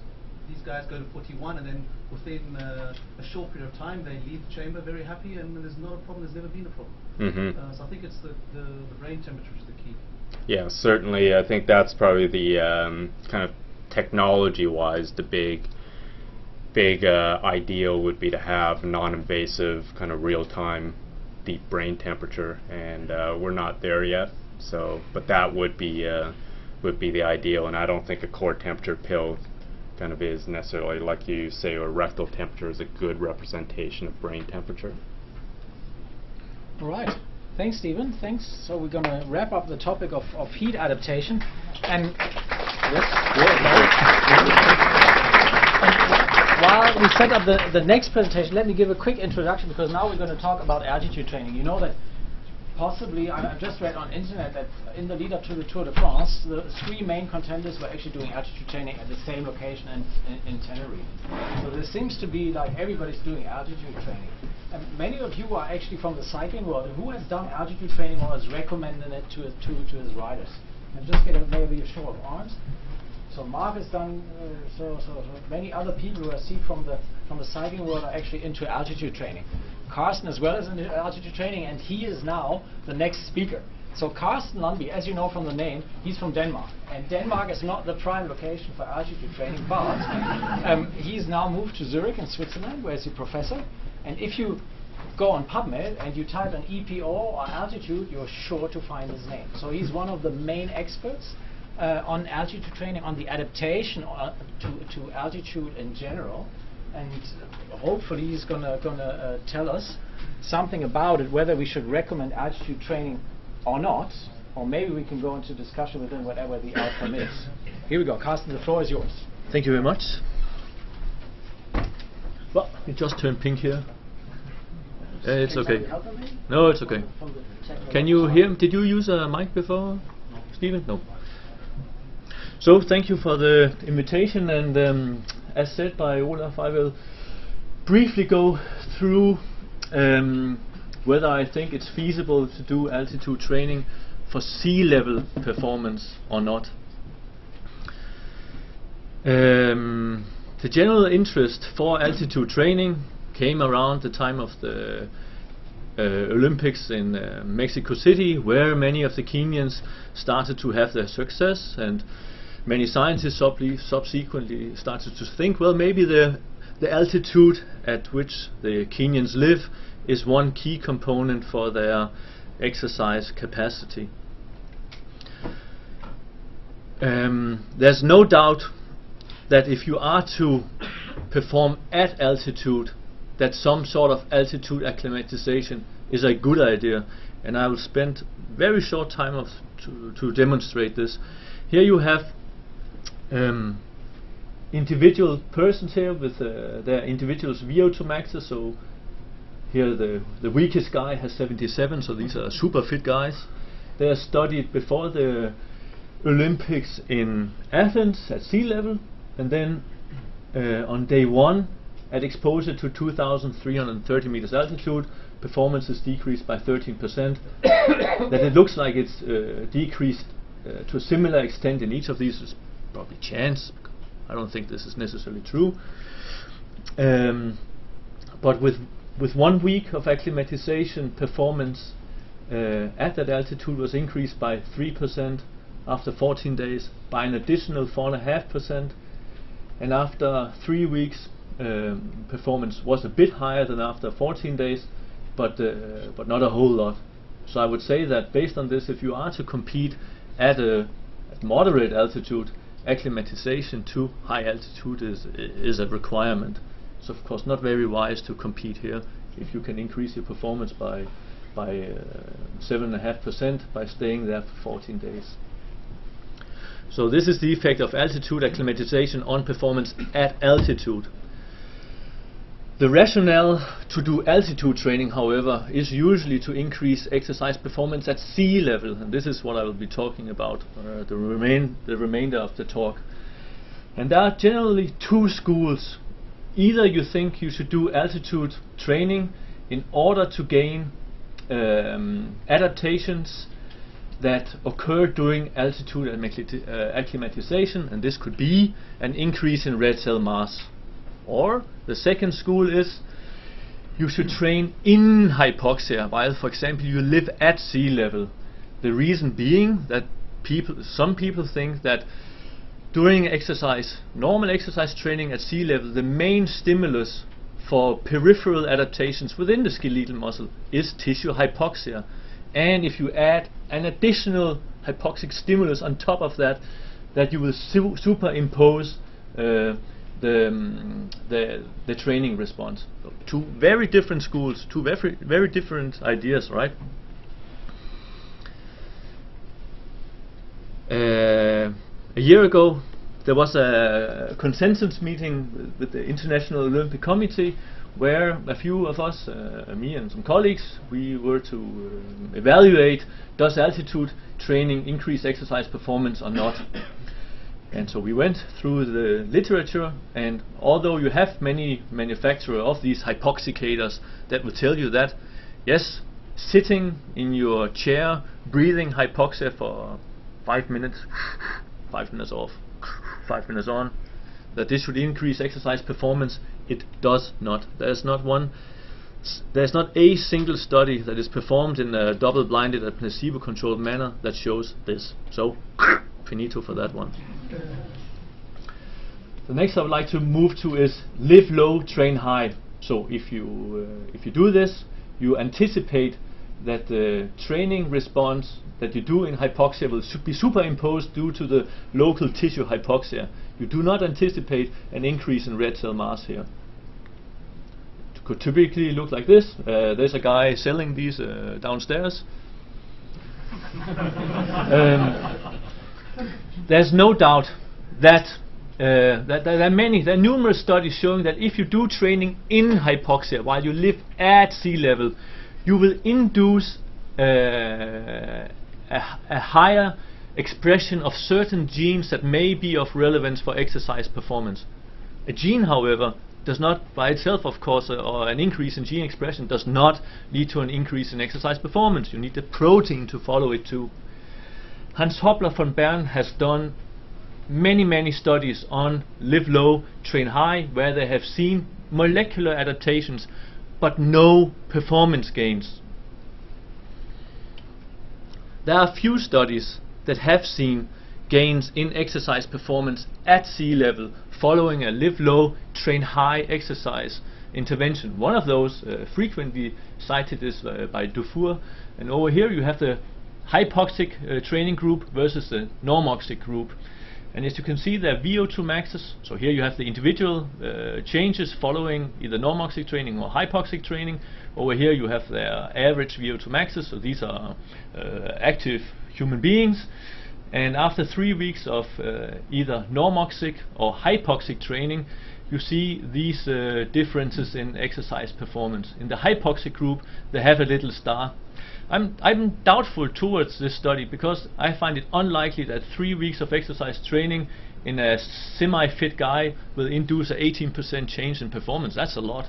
these guys go to 41 and then within a short period of time they leave the chamber very happy, and there's not a problem, there's never been a problem. So I think it's the brain temperature is the key. Yeah, certainly. I think that's probably the kind of technology-wise, the big ideal would be to have non-invasive kind of real-time deep brain temperature, and we're not there yet. So, but that would be the ideal, and I don't think a core temperature pill kind of is necessarily, like you say, a rectal temperature is a good representation of brain temperature. All right. Thanks, Stephen. Thanks. So we're going to wrap up the topic of heat adaptation. And while we set up the next presentation, let me give a quick introduction, because now we're going to talk about altitude training. You know that possibly, I just read on internet that in the lead up to the Tour de France, the three main contenders were actually doing altitude training at the same location in Tenerife. So there seems to be like everybody's doing altitude training. And many of you are actually from the cycling world. Who has done altitude training or has recommended it to his riders? And just get maybe a show of arms. So Mark has done, so many other people who I see from the cycling world are actually into altitude training. Carsten as well is into altitude training, and he is now the next speaker. So Carsten Lundby, as you know from the name, he's from Denmark. And Denmark is not the prime location for altitude training, but he's now moved to Zurich in Switzerland, where he's a professor. And if you go on PubMed and you type an EPO or altitude, you're sure to find his name. So he's one of the main experts on altitude training, on the adaptation to altitude in general, and hopefully he's gonna tell us something about it, whether we should recommend altitude training or not, or maybe we can go into discussion with him whatever the outcome is. Here we go, Carsten, the floor is yours. Thank you very much. Well, it just turned pink here. It's okay. No, it's okay. Can you hear? Did you use a mic before, Stephen? No. So thank you for the invitation, and as said by Olaf, I will briefly go through whether I think it's feasible to do altitude training for sea level performance or not. The general interest for altitude training came around the time of the Olympics in Mexico City, where many of the Kenyans started to have their success, and many scientists subsequently started to think, well, maybe the altitude at which the Kenyans live is one key component for their exercise capacity. There's no doubt that if you are to perform at altitude, that some sort of altitude acclimatization is a good idea, and I will spend very short time to demonstrate this. Here you have individual persons here with their individual's VO2 maxes. So here the weakest guy has 77, so these are super fit guys. They are studied before the Olympics in Athens at sea level, and then on day one at exposure to 2,330 meters altitude, performance is decreased by 13%. That it looks like it's decreased to a similar extent in each of these is probably chance. I don't think this is necessarily true. But with 1 week of acclimatization, performance at that altitude was increased by 3% after 14 days, by an additional 4.5%, and after 3 weeks, performance was a bit higher than after 14 days, but not a whole lot. So I would say that based on this, if you are to compete at moderate altitude, acclimatization to high altitude is a requirement. It's of course not very wise to compete here if you can increase your performance by 7.5% by staying there for 14 days. So this is the effect of altitude acclimatization on performance at altitude. The rationale to do altitude training, however, is usually to increase exercise performance at sea level, and this is what I will be talking about the remainder of the talk. And there are generally two schools. Either you think you should do altitude training in order to gain adaptations that occur during altitude acclimatization, and this could be an increase in red cell mass. Or the second school is you should train in hypoxia while, for example, you live at sea level. The reason being that some people think that during exercise, normal exercise training at sea level, the main stimulus for peripheral adaptations within the skeletal muscle is tissue hypoxia. And if you add an additional hypoxic stimulus on top of that, that you will superimpose the training response. So two very different schools, two very different ideas, right? A year ago, there was a consensus meeting with the International Olympic Committee, where a few of us, me and some colleagues, we were to evaluate, does altitude training increase exercise performance or not? And so we went through the literature, and although you have many manufacturers of these hypoxicators that will tell you that, yes, sitting in your chair, breathing hypoxia for 5 minutes, 5 minutes off, 5 minutes on, that this should increase exercise performance, it does not. There's not a single study that is performed in a double-blinded and placebo-controlled manner that shows this. So, finito for that one. The next I would like to move to is live low, train high. So if you do this, you anticipate that the training response that you do in hypoxia will be superimposed due to the local tissue hypoxia. You do not anticipate an increase in red cell mass here. It could typically look like this. There's a guy selling these downstairs. There's no doubt that there are numerous studies showing that if you do training in hypoxia while you live at sea level, you will induce a higher expression of certain genes that may be of relevance for exercise performance. A gene, however, does not by itself, of course, or an increase in gene expression does not lead to an increase in exercise performance. You need the protein to follow it too. Hans Hoppler von Bern has done many studies on live low, train high, where they have seen molecular adaptations but no performance gains. There are few studies that have seen gains in exercise performance at sea level following a live low, train high exercise intervention. One of those frequently cited is by Dufour, and over here you have the hypoxic training group versus the normoxic group. And as you can see, there are VO2 maxes. So here you have the individual changes following either normoxic training or hypoxic training. Over here you have their average VO2 maxes. So these are active human beings. And after 3 weeks of either normoxic or hypoxic training, you see these differences in exercise performance. In the hypoxic group, they have a little star. I'm doubtful towards this study because I find it unlikely that 3 weeks of exercise training in a semi-fit guy will induce an 18% change in performance. That's a lot.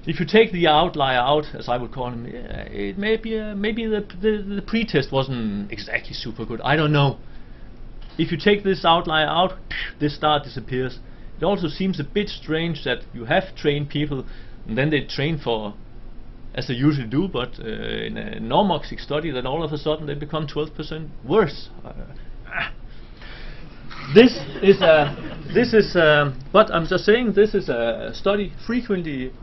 If you take the outlier out, as I would call him, it may be maybe the pre-test wasn't exactly super good. I don't know. if you take this outlier out, this star disappears. It also seems a bit strange that you have trained people and then they train for, as they usually do, but in a Neuromuscular study, then all of a sudden they become 12% worse. This is but I'm just saying this is a study frequently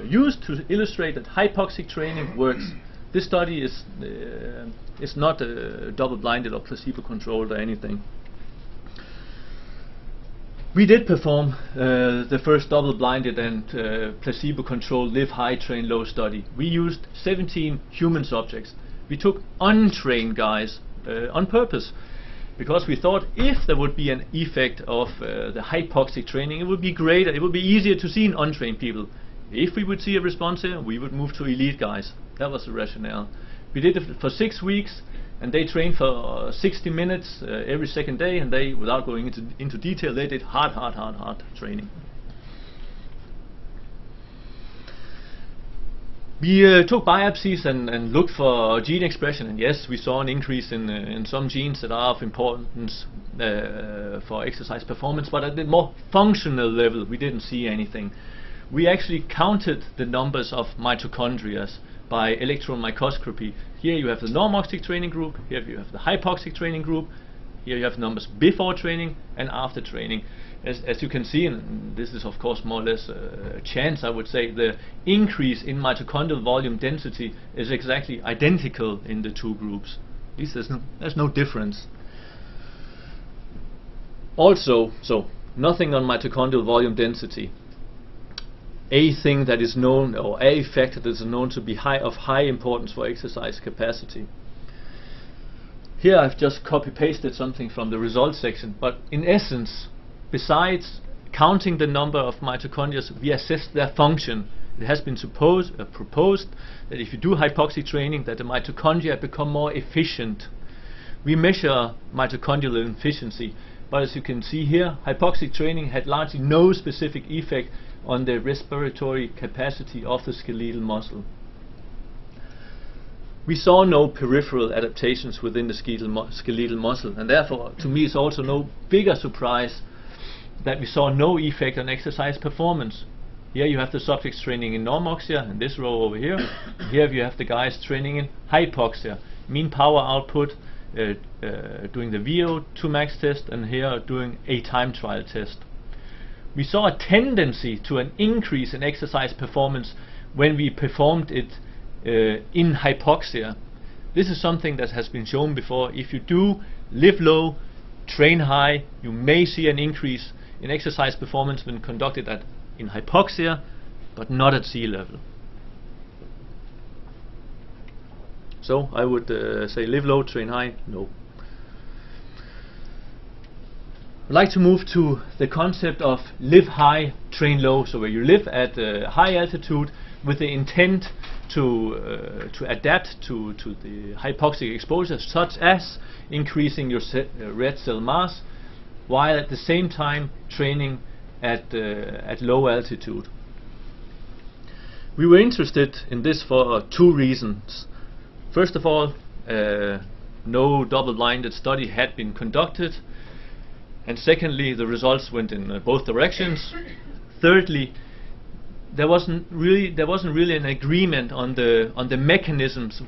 used to illustrate that hypoxic training works. This study is not double-blinded or placebo-controlled or anything. We did perform the first double-blinded and placebo-controlled live high, train low study. We used 17 human subjects. We took untrained guys on purpose, because we thought if there would be an effect of the hypoxic training, it would be greater, it would be easier to see in untrained people. If we would see a response here, we would move to elite guys. That was the rationale. We did it for 6 weeks, and they trained for 60 minutes every second day, and they, without going into detail, they did hard training. We took biopsies and looked for gene expression, and yes, we saw an increase in some genes that are of importance for exercise performance, but at the more functional level, we didn't see anything. We actually counted the numbers of mitochondria by electron microscopy. Here you have the Neuromuscular training group, here you have the hypoxic training group, here you have numbers before training and after training. As you can see, and this is of course more or less a chance, I would say, the increase in mitochondrial volume density is exactly identical in the two groups. At least there's no difference. Also, so nothing on mitochondrial volume density. A thing that is known, or a factor that is known to be of high importance for exercise capacity. Here I've just copy-pasted something from the results section, but in essence, besides counting the number of mitochondria, we assess their function. It has been proposed that if you do hypoxic training, that the mitochondria become more efficient. We measure mitochondrial efficiency, but as you can see here, hypoxic training had largely no specific effect on the respiratory capacity of the skeletal muscle. We saw no peripheral adaptations within the skeletal muscle, and therefore, to me, it's also no bigger surprise that we saw no effect on exercise performance. Here you have the subjects training in Neuromuscular, in this row over here. Here you have the guys training in hypoxia, mean power output, doing the VO2 max test, and here doing a time trial test. We saw a tendency to an increase in exercise performance when we performed it in hypoxia. This is something that has been shown before. If you do live low, train high, you may see an increase in exercise performance when conducted in hypoxia, but not at sea level. So I would say live low, train high, no. I'd like to move to the concept of live high, train low, so where you live at high altitude with the intent to adapt to the hypoxic exposure, such as increasing your red cell mass, while at the same time training at low altitude. We were interested in this for two reasons. First of all, no double-blinded study had been conducted, and secondly, the results went in both directions. Thirdly, there wasn't really an agreement on the mechanisms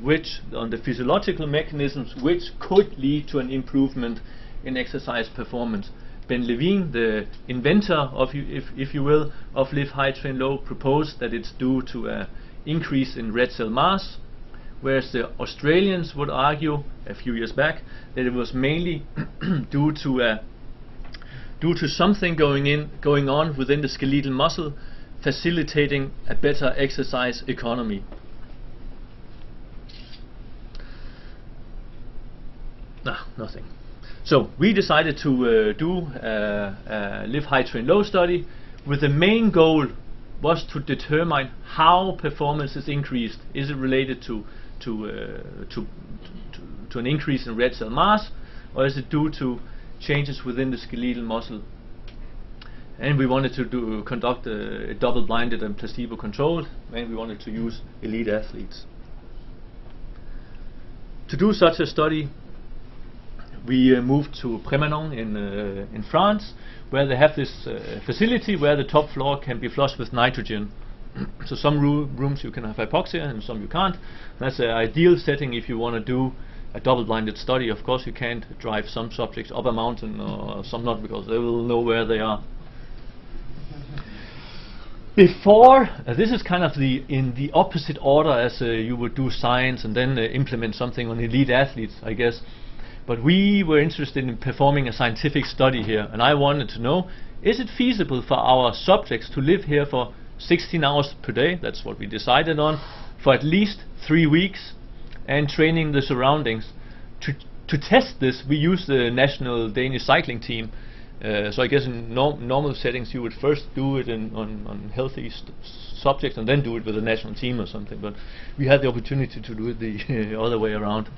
on the physiological mechanisms which could lead to an improvement in exercise performance. Ben Levine, the inventor of, if you will, of live high, train low, proposed that it's due to an increase in red cell mass, whereas the Australians would argue a few years back that it was mainly due to something going on within the skeletal muscle, facilitating a better exercise economy. Nothing. So we decided to do a live high, train low study, with the main goal was to determine how performance is increased. Is it related to an increase in red cell mass, or is it due to changes within the skeletal muscle? And we wanted to conduct a double-blinded and placebo-controlled, and we wanted to use elite athletes. To do such a study, we moved to Prémanon in France, where they have this facility where the top floor can be flushed with nitrogen. So some rooms you can have hypoxia and some you can't. That's an ideal setting if you want to do a double-blinded study. Of course you can't drive some subjects up a mountain or some not, because they will know where they are. Before, this is kind of in the opposite order as you would do science and then implement something on elite athletes, I guess. But we were interested in performing a scientific study here, and I wanted to know, is it feasible for our subjects to live here for 16 hours per day, that's what we decided on, for at least 3 weeks, and training the surroundings. To test this, we used the national Danish cycling team. So I guess in normal settings you would first do it on healthy subjects and then do it with a national team or something, but we had the opportunity to do it the other way around.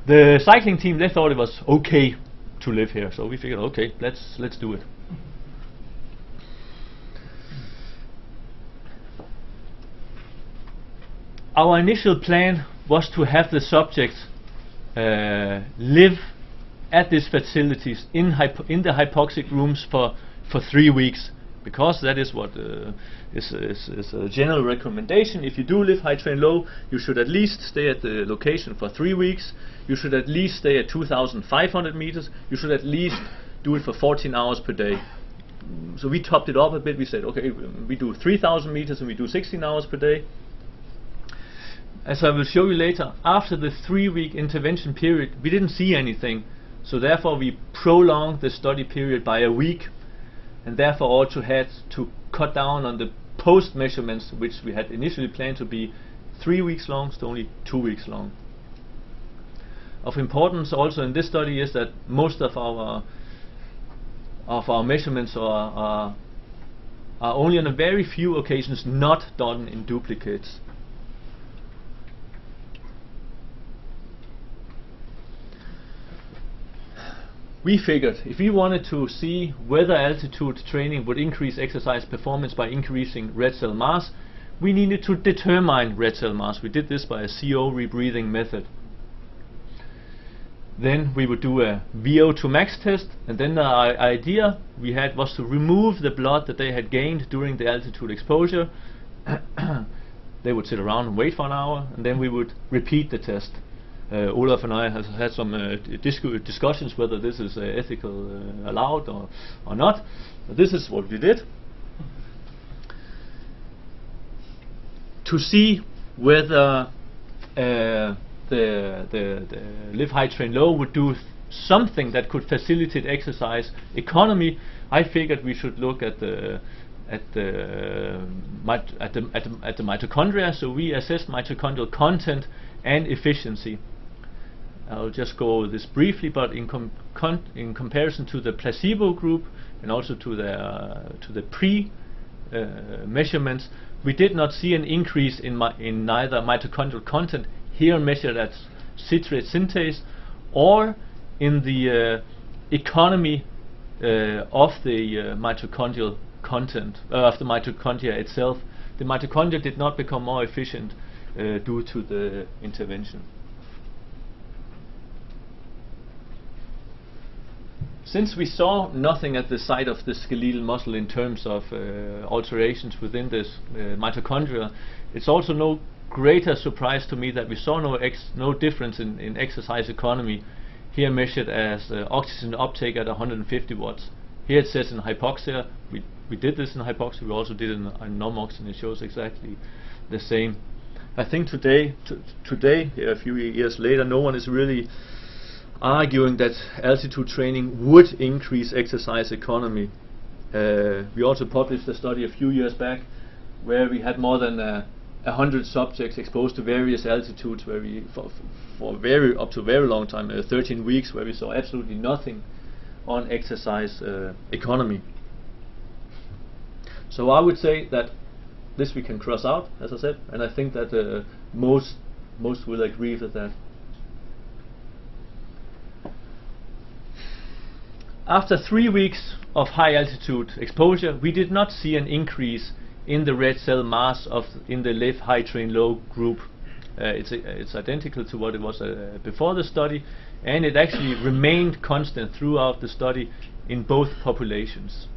The cycling team, they thought it was okay to live here, so we figured, okay, let's do it. Our initial plan was to have the subjects live at these facilities in the hypoxic rooms for 3 weeks, because that is what is a general recommendation. If you do live high train low, you should at least stay at the location for 3 weeks. You should at least stay at 2,500 meters. You should at least do it for 14 hours per day. So we topped it up a bit. We said, okay, we do 3,000 meters and we do 16 hours per day. As I will show you later, after the 3-week intervention period, we didn't see anything. So therefore we prolonged the study period by a week, and therefore also had to cut down on the post measurements, which we had initially planned to be 3 weeks long, to only 2 weeks long. Of importance also in this study is that most of our measurements are only on a very few occasions not done in duplicates. We figured if we wanted to see whether altitude training would increase exercise performance by increasing red cell mass, we needed to determine red cell mass. We did this by a CO rebreathing method. Then we would do a VO2 max test, and then the idea we had was to remove the blood that they had gained during the altitude exposure. They would sit around and wait for an hour, and then we would repeat the test. Olaf and I have had some discussions whether this is ethical allowed or not. But this is what we did. To see whether the live high train low would do something that could facilitate exercise economy, I figured we should look at the mitochondria. So we assessed mitochondrial content and efficiency. I'll just go over this briefly, but in comparison to the placebo group and also to the measurements, we did not see an increase in neither mitochondrial content, here measured as citrate synthase, or in the economy of the mitochondrial content of the mitochondria itself. The mitochondria did not become more efficient due to the intervention. Since we saw nothing at the site of the skeletal muscle in terms of alterations within this mitochondria, it's also no greater surprise to me that we saw no difference in exercise economy, here measured as oxygen uptake at 150 watts. Here it says in hypoxia. We did this in hypoxia, we also did it in non-oxygen. It shows exactly the same. I think today, a few years later, no one is really arguing that altitude training would increase exercise economy. We also published a study a few years back where we had more than 100 subjects exposed to various altitudes, where we up to a very long time, 13 weeks, where we saw absolutely nothing on exercise economy. So I would say that this we can cross out, as I said, and I think that most will agree with that. After 3 weeks of high altitude exposure, we did not see an increase in the red cell mass in the live high train low group. It's identical to what it was before the study, and it actually remained constant throughout the study in both populations.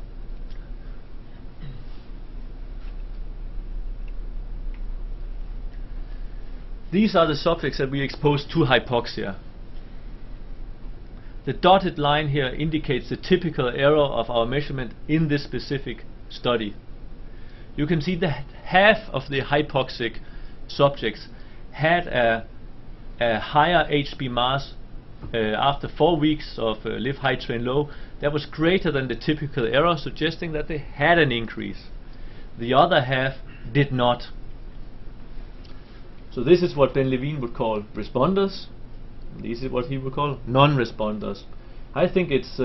These are the subjects that we exposed to hypoxia. The dotted line here indicates the typical error of our measurement in this specific study. You can see that half of the hypoxic subjects had a higher HB mass after 4 weeks of live high, train low that was greater than the typical error, suggesting that they had an increase. The other half did not. So this is what Ben Levine would call responders. This is what he would call non-responders. I think it's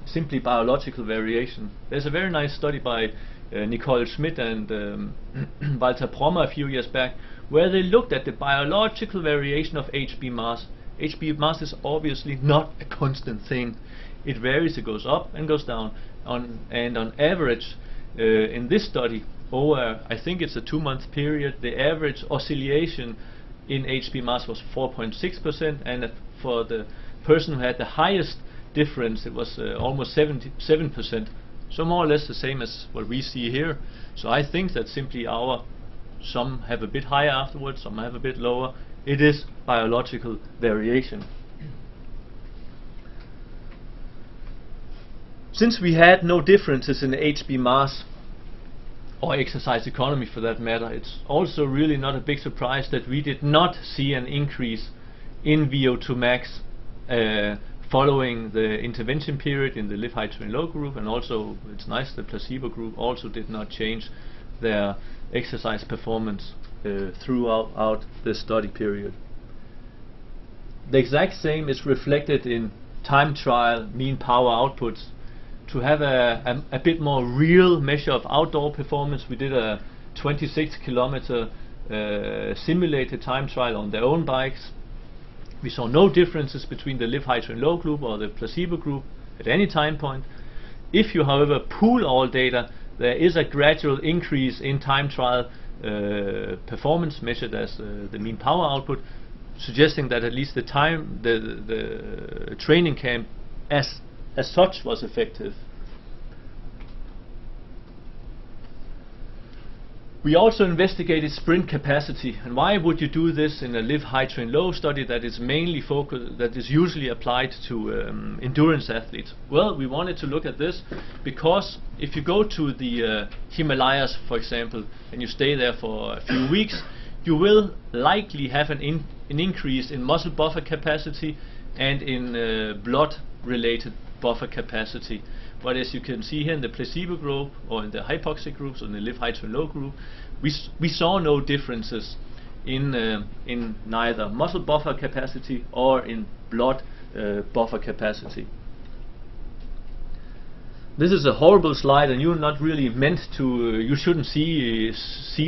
simply biological variation. There's a very nice study by Nicole Schmidt and Walter Prommer a few years back, where they looked at the biological variation of HB mass. HB mass is obviously not a constant thing. It varies, it goes up and goes down. And on average, in this study, over I think it's a 2-month period, the average oscillation in HB mass was 4.6%, and for the person who had the highest difference, it was almost 77%. So more or less the same as what we see here. So I think that simply some have a bit higher afterwards, some have a bit lower. It is biological variation. Since we had no differences in HB mass or exercise economy for that matter, it's also really not a big surprise that we did not see an increase in VO2 max following the intervention period in the live high, train low group, and also it's nice the placebo group also did not change their exercise performance throughout the study period. The exact same is reflected in time trial mean power outputs. To have a bit more real measure of outdoor performance, we did a 26-kilometer simulated time trial on their own bikes. We saw no differences between the live high, train low group or the placebo group at any time point. If you, however, pool all data, there is a gradual increase in time trial performance measured as the mean power output, suggesting that at least the training camp as such was effective. We also investigated sprint capacity, and why would you do this in a live high, train low study that is mainly that is usually applied to endurance athletes? Well, we wanted to look at this because if you go to the Himalayas, for example, and you stay there for a few weeks, you will likely have an increase in muscle buffer capacity and in blood-related buffer capacity. But as you can see here in the placebo group or in the hypoxic groups or in the live high, train low group, we saw no differences in neither muscle buffer capacity or in blood buffer capacity. This is a horrible slide, and you're not really meant to. You shouldn't see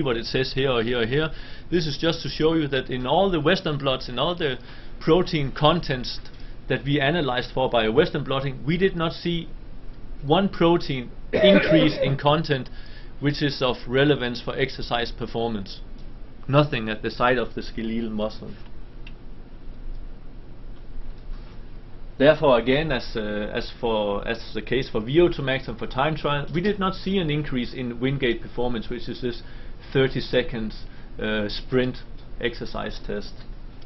what it says here or here or here. This is just to show you that in all the Western blots, in all the protein contents that we analyzed for by Western blotting, we did not see one protein increase in content which is of relevance for exercise performance. Nothing at the site of the skeletal muscle. Therefore, again, as the case for VO2 max and for time trial, we did not see an increase in Wingate performance, which is this 30 seconds sprint exercise test.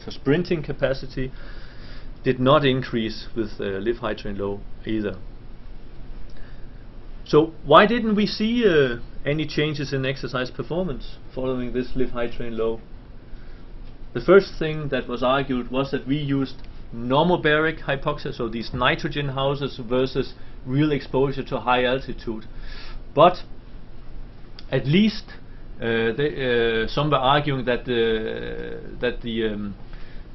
So sprinting capacity did not increase with live high, train low either. So why didn't we see any changes in exercise performance following this live high, train low? The first thing that was argued was that we used normobaric hypoxia, so these nitrogen houses, versus real exposure to high altitude. But at least some were arguing that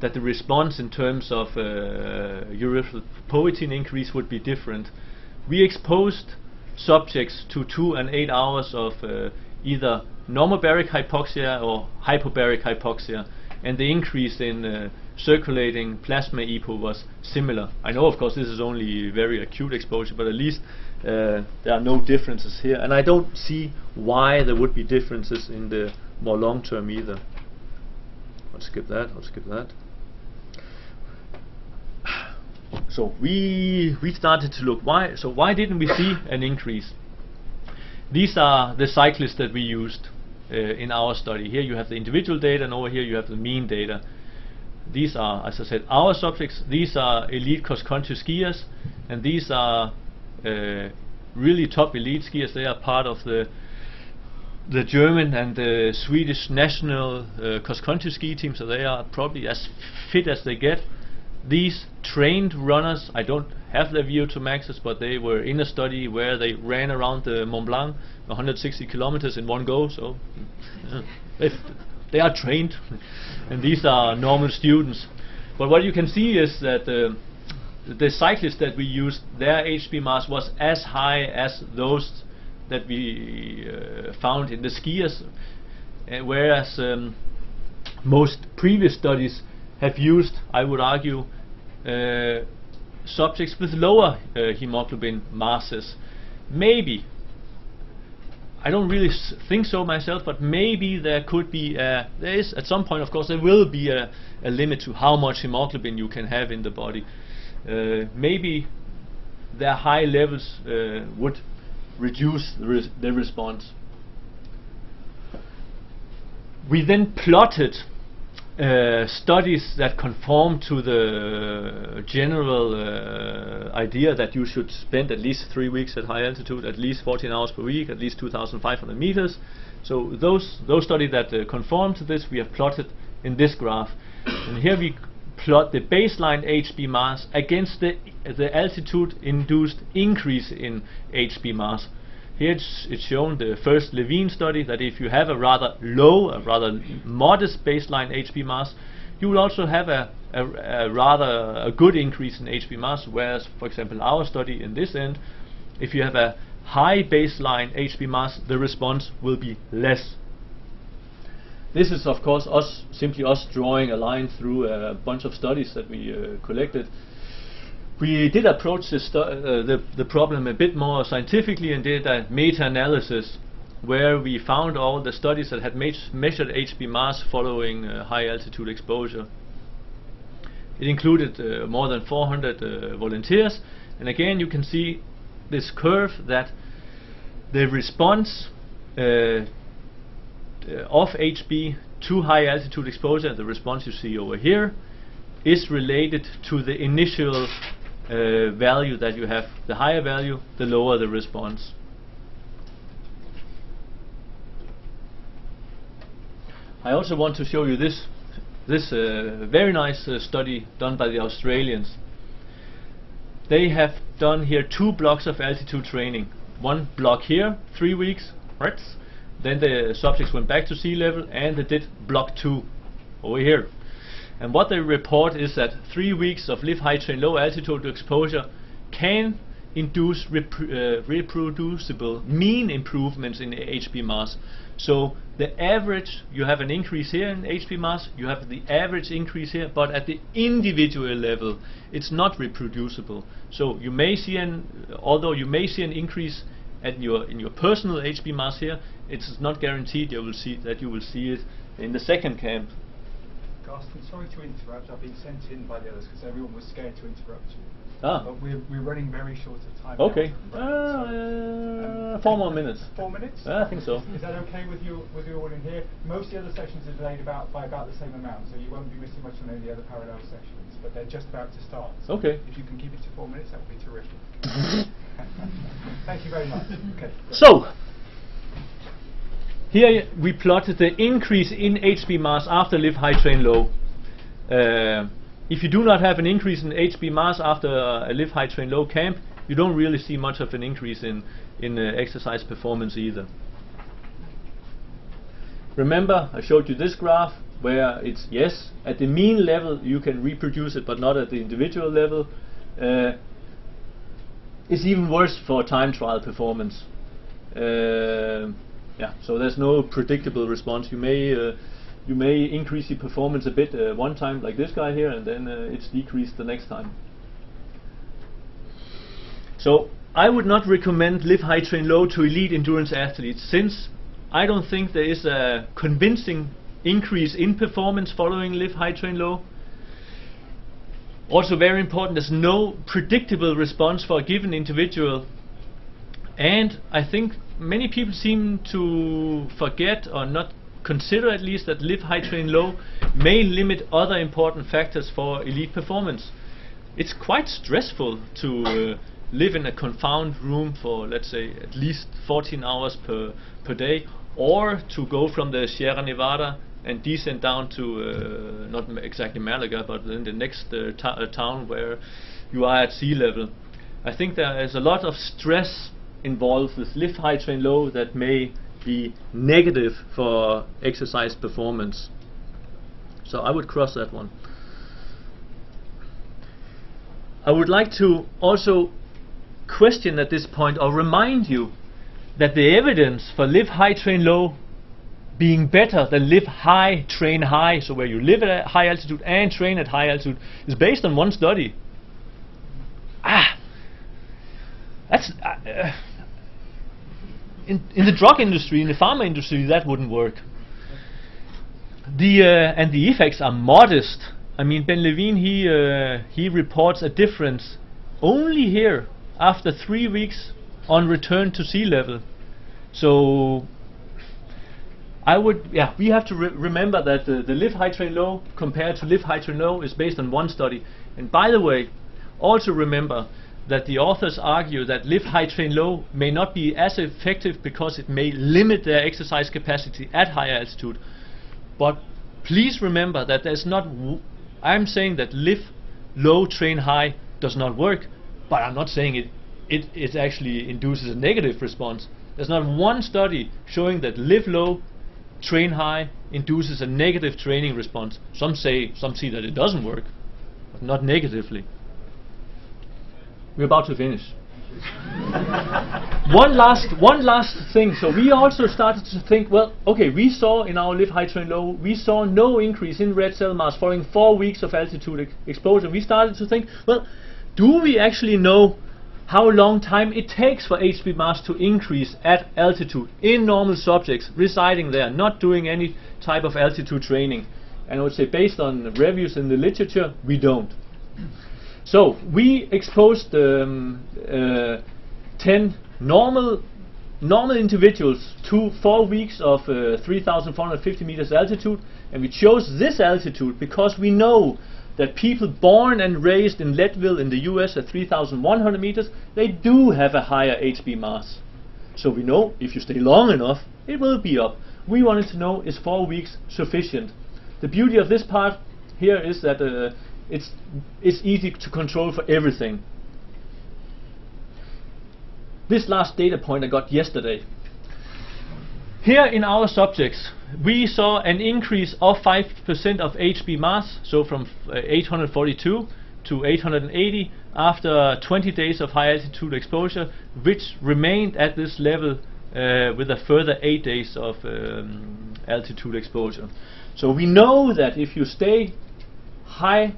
the response in terms of erythropoietin increase would be different. We exposed subjects to 2 and 8 hours of either normobaric hypoxia or hypobaric hypoxia, and the increase in circulating plasma EPO was similar. I know, of course, this is only very acute exposure, but at least there are no differences here, and I don't see why there would be differences in the more long term either. I'll skip that. So we started to look why didn't we see an increase? These are the cyclists that we used in our study. Here you have the individual data, and over here you have the mean data. These are, as I said, our subjects. These are elite cross-country skiers, and these are really top elite skiers. They are part of the German and the Swedish national cross-country ski team, so they are probably as fit as they get. These trained runners, I don't have their VO2 maxes, but they were in a study where they ran around the Mont Blanc 160 kilometers in one go, so they are trained. And these are normal students. But what you can see is that the cyclists that we used, their HB mass was as high as those that we found in the skiers, whereas most previous studies have used, I would argue, subjects with lower hemoglobin masses. Maybe, I don't really think so myself, but maybe there could be, there is at some point, of course, there will be a limit to how much hemoglobin you can have in the body. Maybe their high levels would reduce the response. We then plotted studies that conform to the general idea that you should spend at least 3 weeks at high altitude, at least 14 hours per week, at least 2,500 meters. So those studies that conform to this, we have plotted in this graph. And here we plot the baseline HB mass against the altitude-induced increase in HB mass. Here it's shown the first Levine study that if you have a rather low, a rather modest baseline HB mass, you will also have a good increase in HB mass, whereas, for example, our study in this end, if you have a high baseline HB mass, the response will be less. This is, of course, simply us drawing a line through a bunch of studies that we collected. We did approach the problem a bit more scientifically and did a meta-analysis where we found all the studies that had measured HB mass following high altitude exposure. It included more than 400 volunteers, and again you can see this curve that the response of HB to high altitude exposure, the response you see over here, is related to the initial value that you have. The higher value, the lower the response. I also want to show you this very nice study done by the Australians. They have done here 2 blocks of altitude training. One block here, 3 weeks, right? Then the subjects went back to sea level and they did block 2 over here. And what they report is that 3 weeks of live high, train low altitude exposure can induce reproducible mean improvements in HB mass. So the average, you have an increase here in HB mass, you have the average increase here, but at the individual level it's not reproducible. So you may see although you may see an increase in your personal HB mass here, it's not guaranteed you will see it in the second camp. Carsten, sorry to interrupt. I've been sent in by the others because everyone was scared to interrupt you. Ah. But we're running very short of time. Okay. Now, 4 more minutes. 4 minutes? I think so. Is that okay with you all in here? Most of the other sections are delayed by about the same amount, so you won't be missing much on any of the other parallel sections. But they're just about to start. So okay. if you can keep it to 4 minutes, that would be terrific. Thank you very much. Okay. So here we plotted the increase in HB mass after live high, train low. If you do not have an increase in HB mass after a live high, train low camp, you don't really see much of an increase in exercise performance either. Remember, I showed you this graph where it's, yes, at the mean level you can reproduce it, but not at the individual level. It's even worse for time trial performance. Yeah, so there's no predictable response. You may increase your performance a bit one time, like this guy here, and then it's decreased the next time. So I would not recommend live high, train low to elite endurance athletes, since I don't think there is a convincing increase in performance following live high, train low. Also very important, there's no predictable response for a given individual. And I think many people seem to forget, or not consider at least, that live high, train low may limit other important factors for elite performance. It's quite stressful to live in a confined room for, let's say, at least 14 hours per day, or to go from the Sierra Nevada and descend down to not exactly Malaga, but in the next town where you are at sea level. I think there is a lot of stress involved with live high, train low that may be negative for exercise performance. So I would cross that one. I would like to also question at this point, or remind you, that the evidence for live high, train low being better than live high, train high, so where you live at a high altitude and train at high altitude, is based on one study. That's in the drug industry, in the pharma industry, that wouldn't work. And the effects are modest. I mean, Ben Levine, he reports a difference only here after 3 weeks on return to sea level. So we have to remember that the live high, train low compared to live high, train low is based on one study. And by the way, also remember that the authors argue that live high, train low may not be as effective because it may limit their exercise capacity at high altitude. But please remember that there's not. I'm saying that live low, train high does not work, but I'm not saying it actually induces a negative response. There's not one study showing that live low, train high induces a negative training response. Some see that it doesn't work, but not negatively. We're about to finish. One last thing. So we also started to think, well, okay, we saw in our live high, train low, we saw no increase in red cell mass following 4 weeks of altitude exposure. We started to think, well, do we actually know how long time it takes for HB mass to increase at altitude in normal subjects residing there, not doing any type of altitude training? And I would say, based on reviews in the literature, we don't. So we exposed 10 normal individuals to 4 weeks of 3,450 meters altitude, and we chose this altitude because we know that people born and raised in Leadville in the US at 3,100 meters, they do have a higher HB mass. So we know if you stay long enough, it will be up. We wanted to know, is 4 weeks sufficient? The beauty of this part here is that it's easy to control for everything. This last data point I got yesterday. Here in our subjects, we saw an increase of 5% of HB mass, so from 842 to 880 after 20 days of high altitude exposure, which remained at this level with a further 8 days of altitude exposure. So we know that if you stay high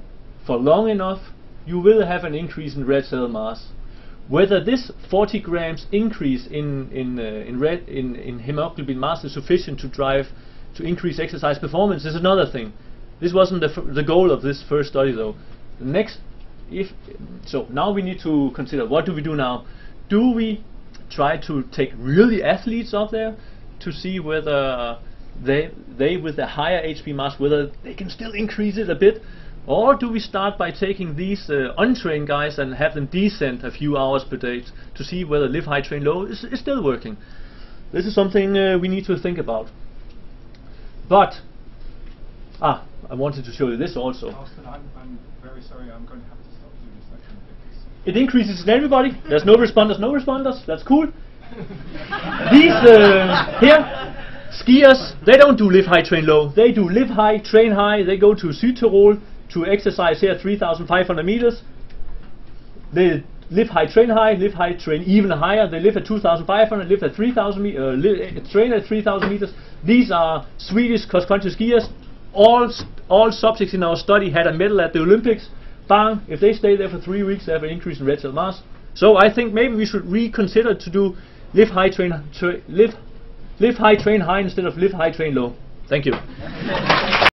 for long enough, you will have an increase in red cell mass. Whether this 40 grams increase in hemoglobin mass is sufficient to increase exercise performance is another thing. This wasn't the goal of this first study, though. So now we need to consider, what do we do now? Do we try to take really athletes up there to see whether they with a higher HB mass, whether they can still increase it a bit? Or do we start by taking these untrained guys and have them descend a few hours per day to see whether live high, train low is still working? This is something we need to think about. But I wanted to show you this also. Carsten, I'm very sorry, I'm going to have to stop doing this section because it increases in everybody. There's no responders. That's cool. These here, skiers, they don't do live high, train low. They do live high, train high. They go to Südtirol to exercise here 3,500 meters. They live high, train even higher. They live at 2,500, live at 3,000 train at 3,000 meters. These are Swedish cross-country skiers. All subjects in our study had a medal at the Olympics. Bang! If they stay there for 3 weeks, they have an increase in red cell mass. So I think maybe we should reconsider to do live high, train high instead of live high, train low. Thank you.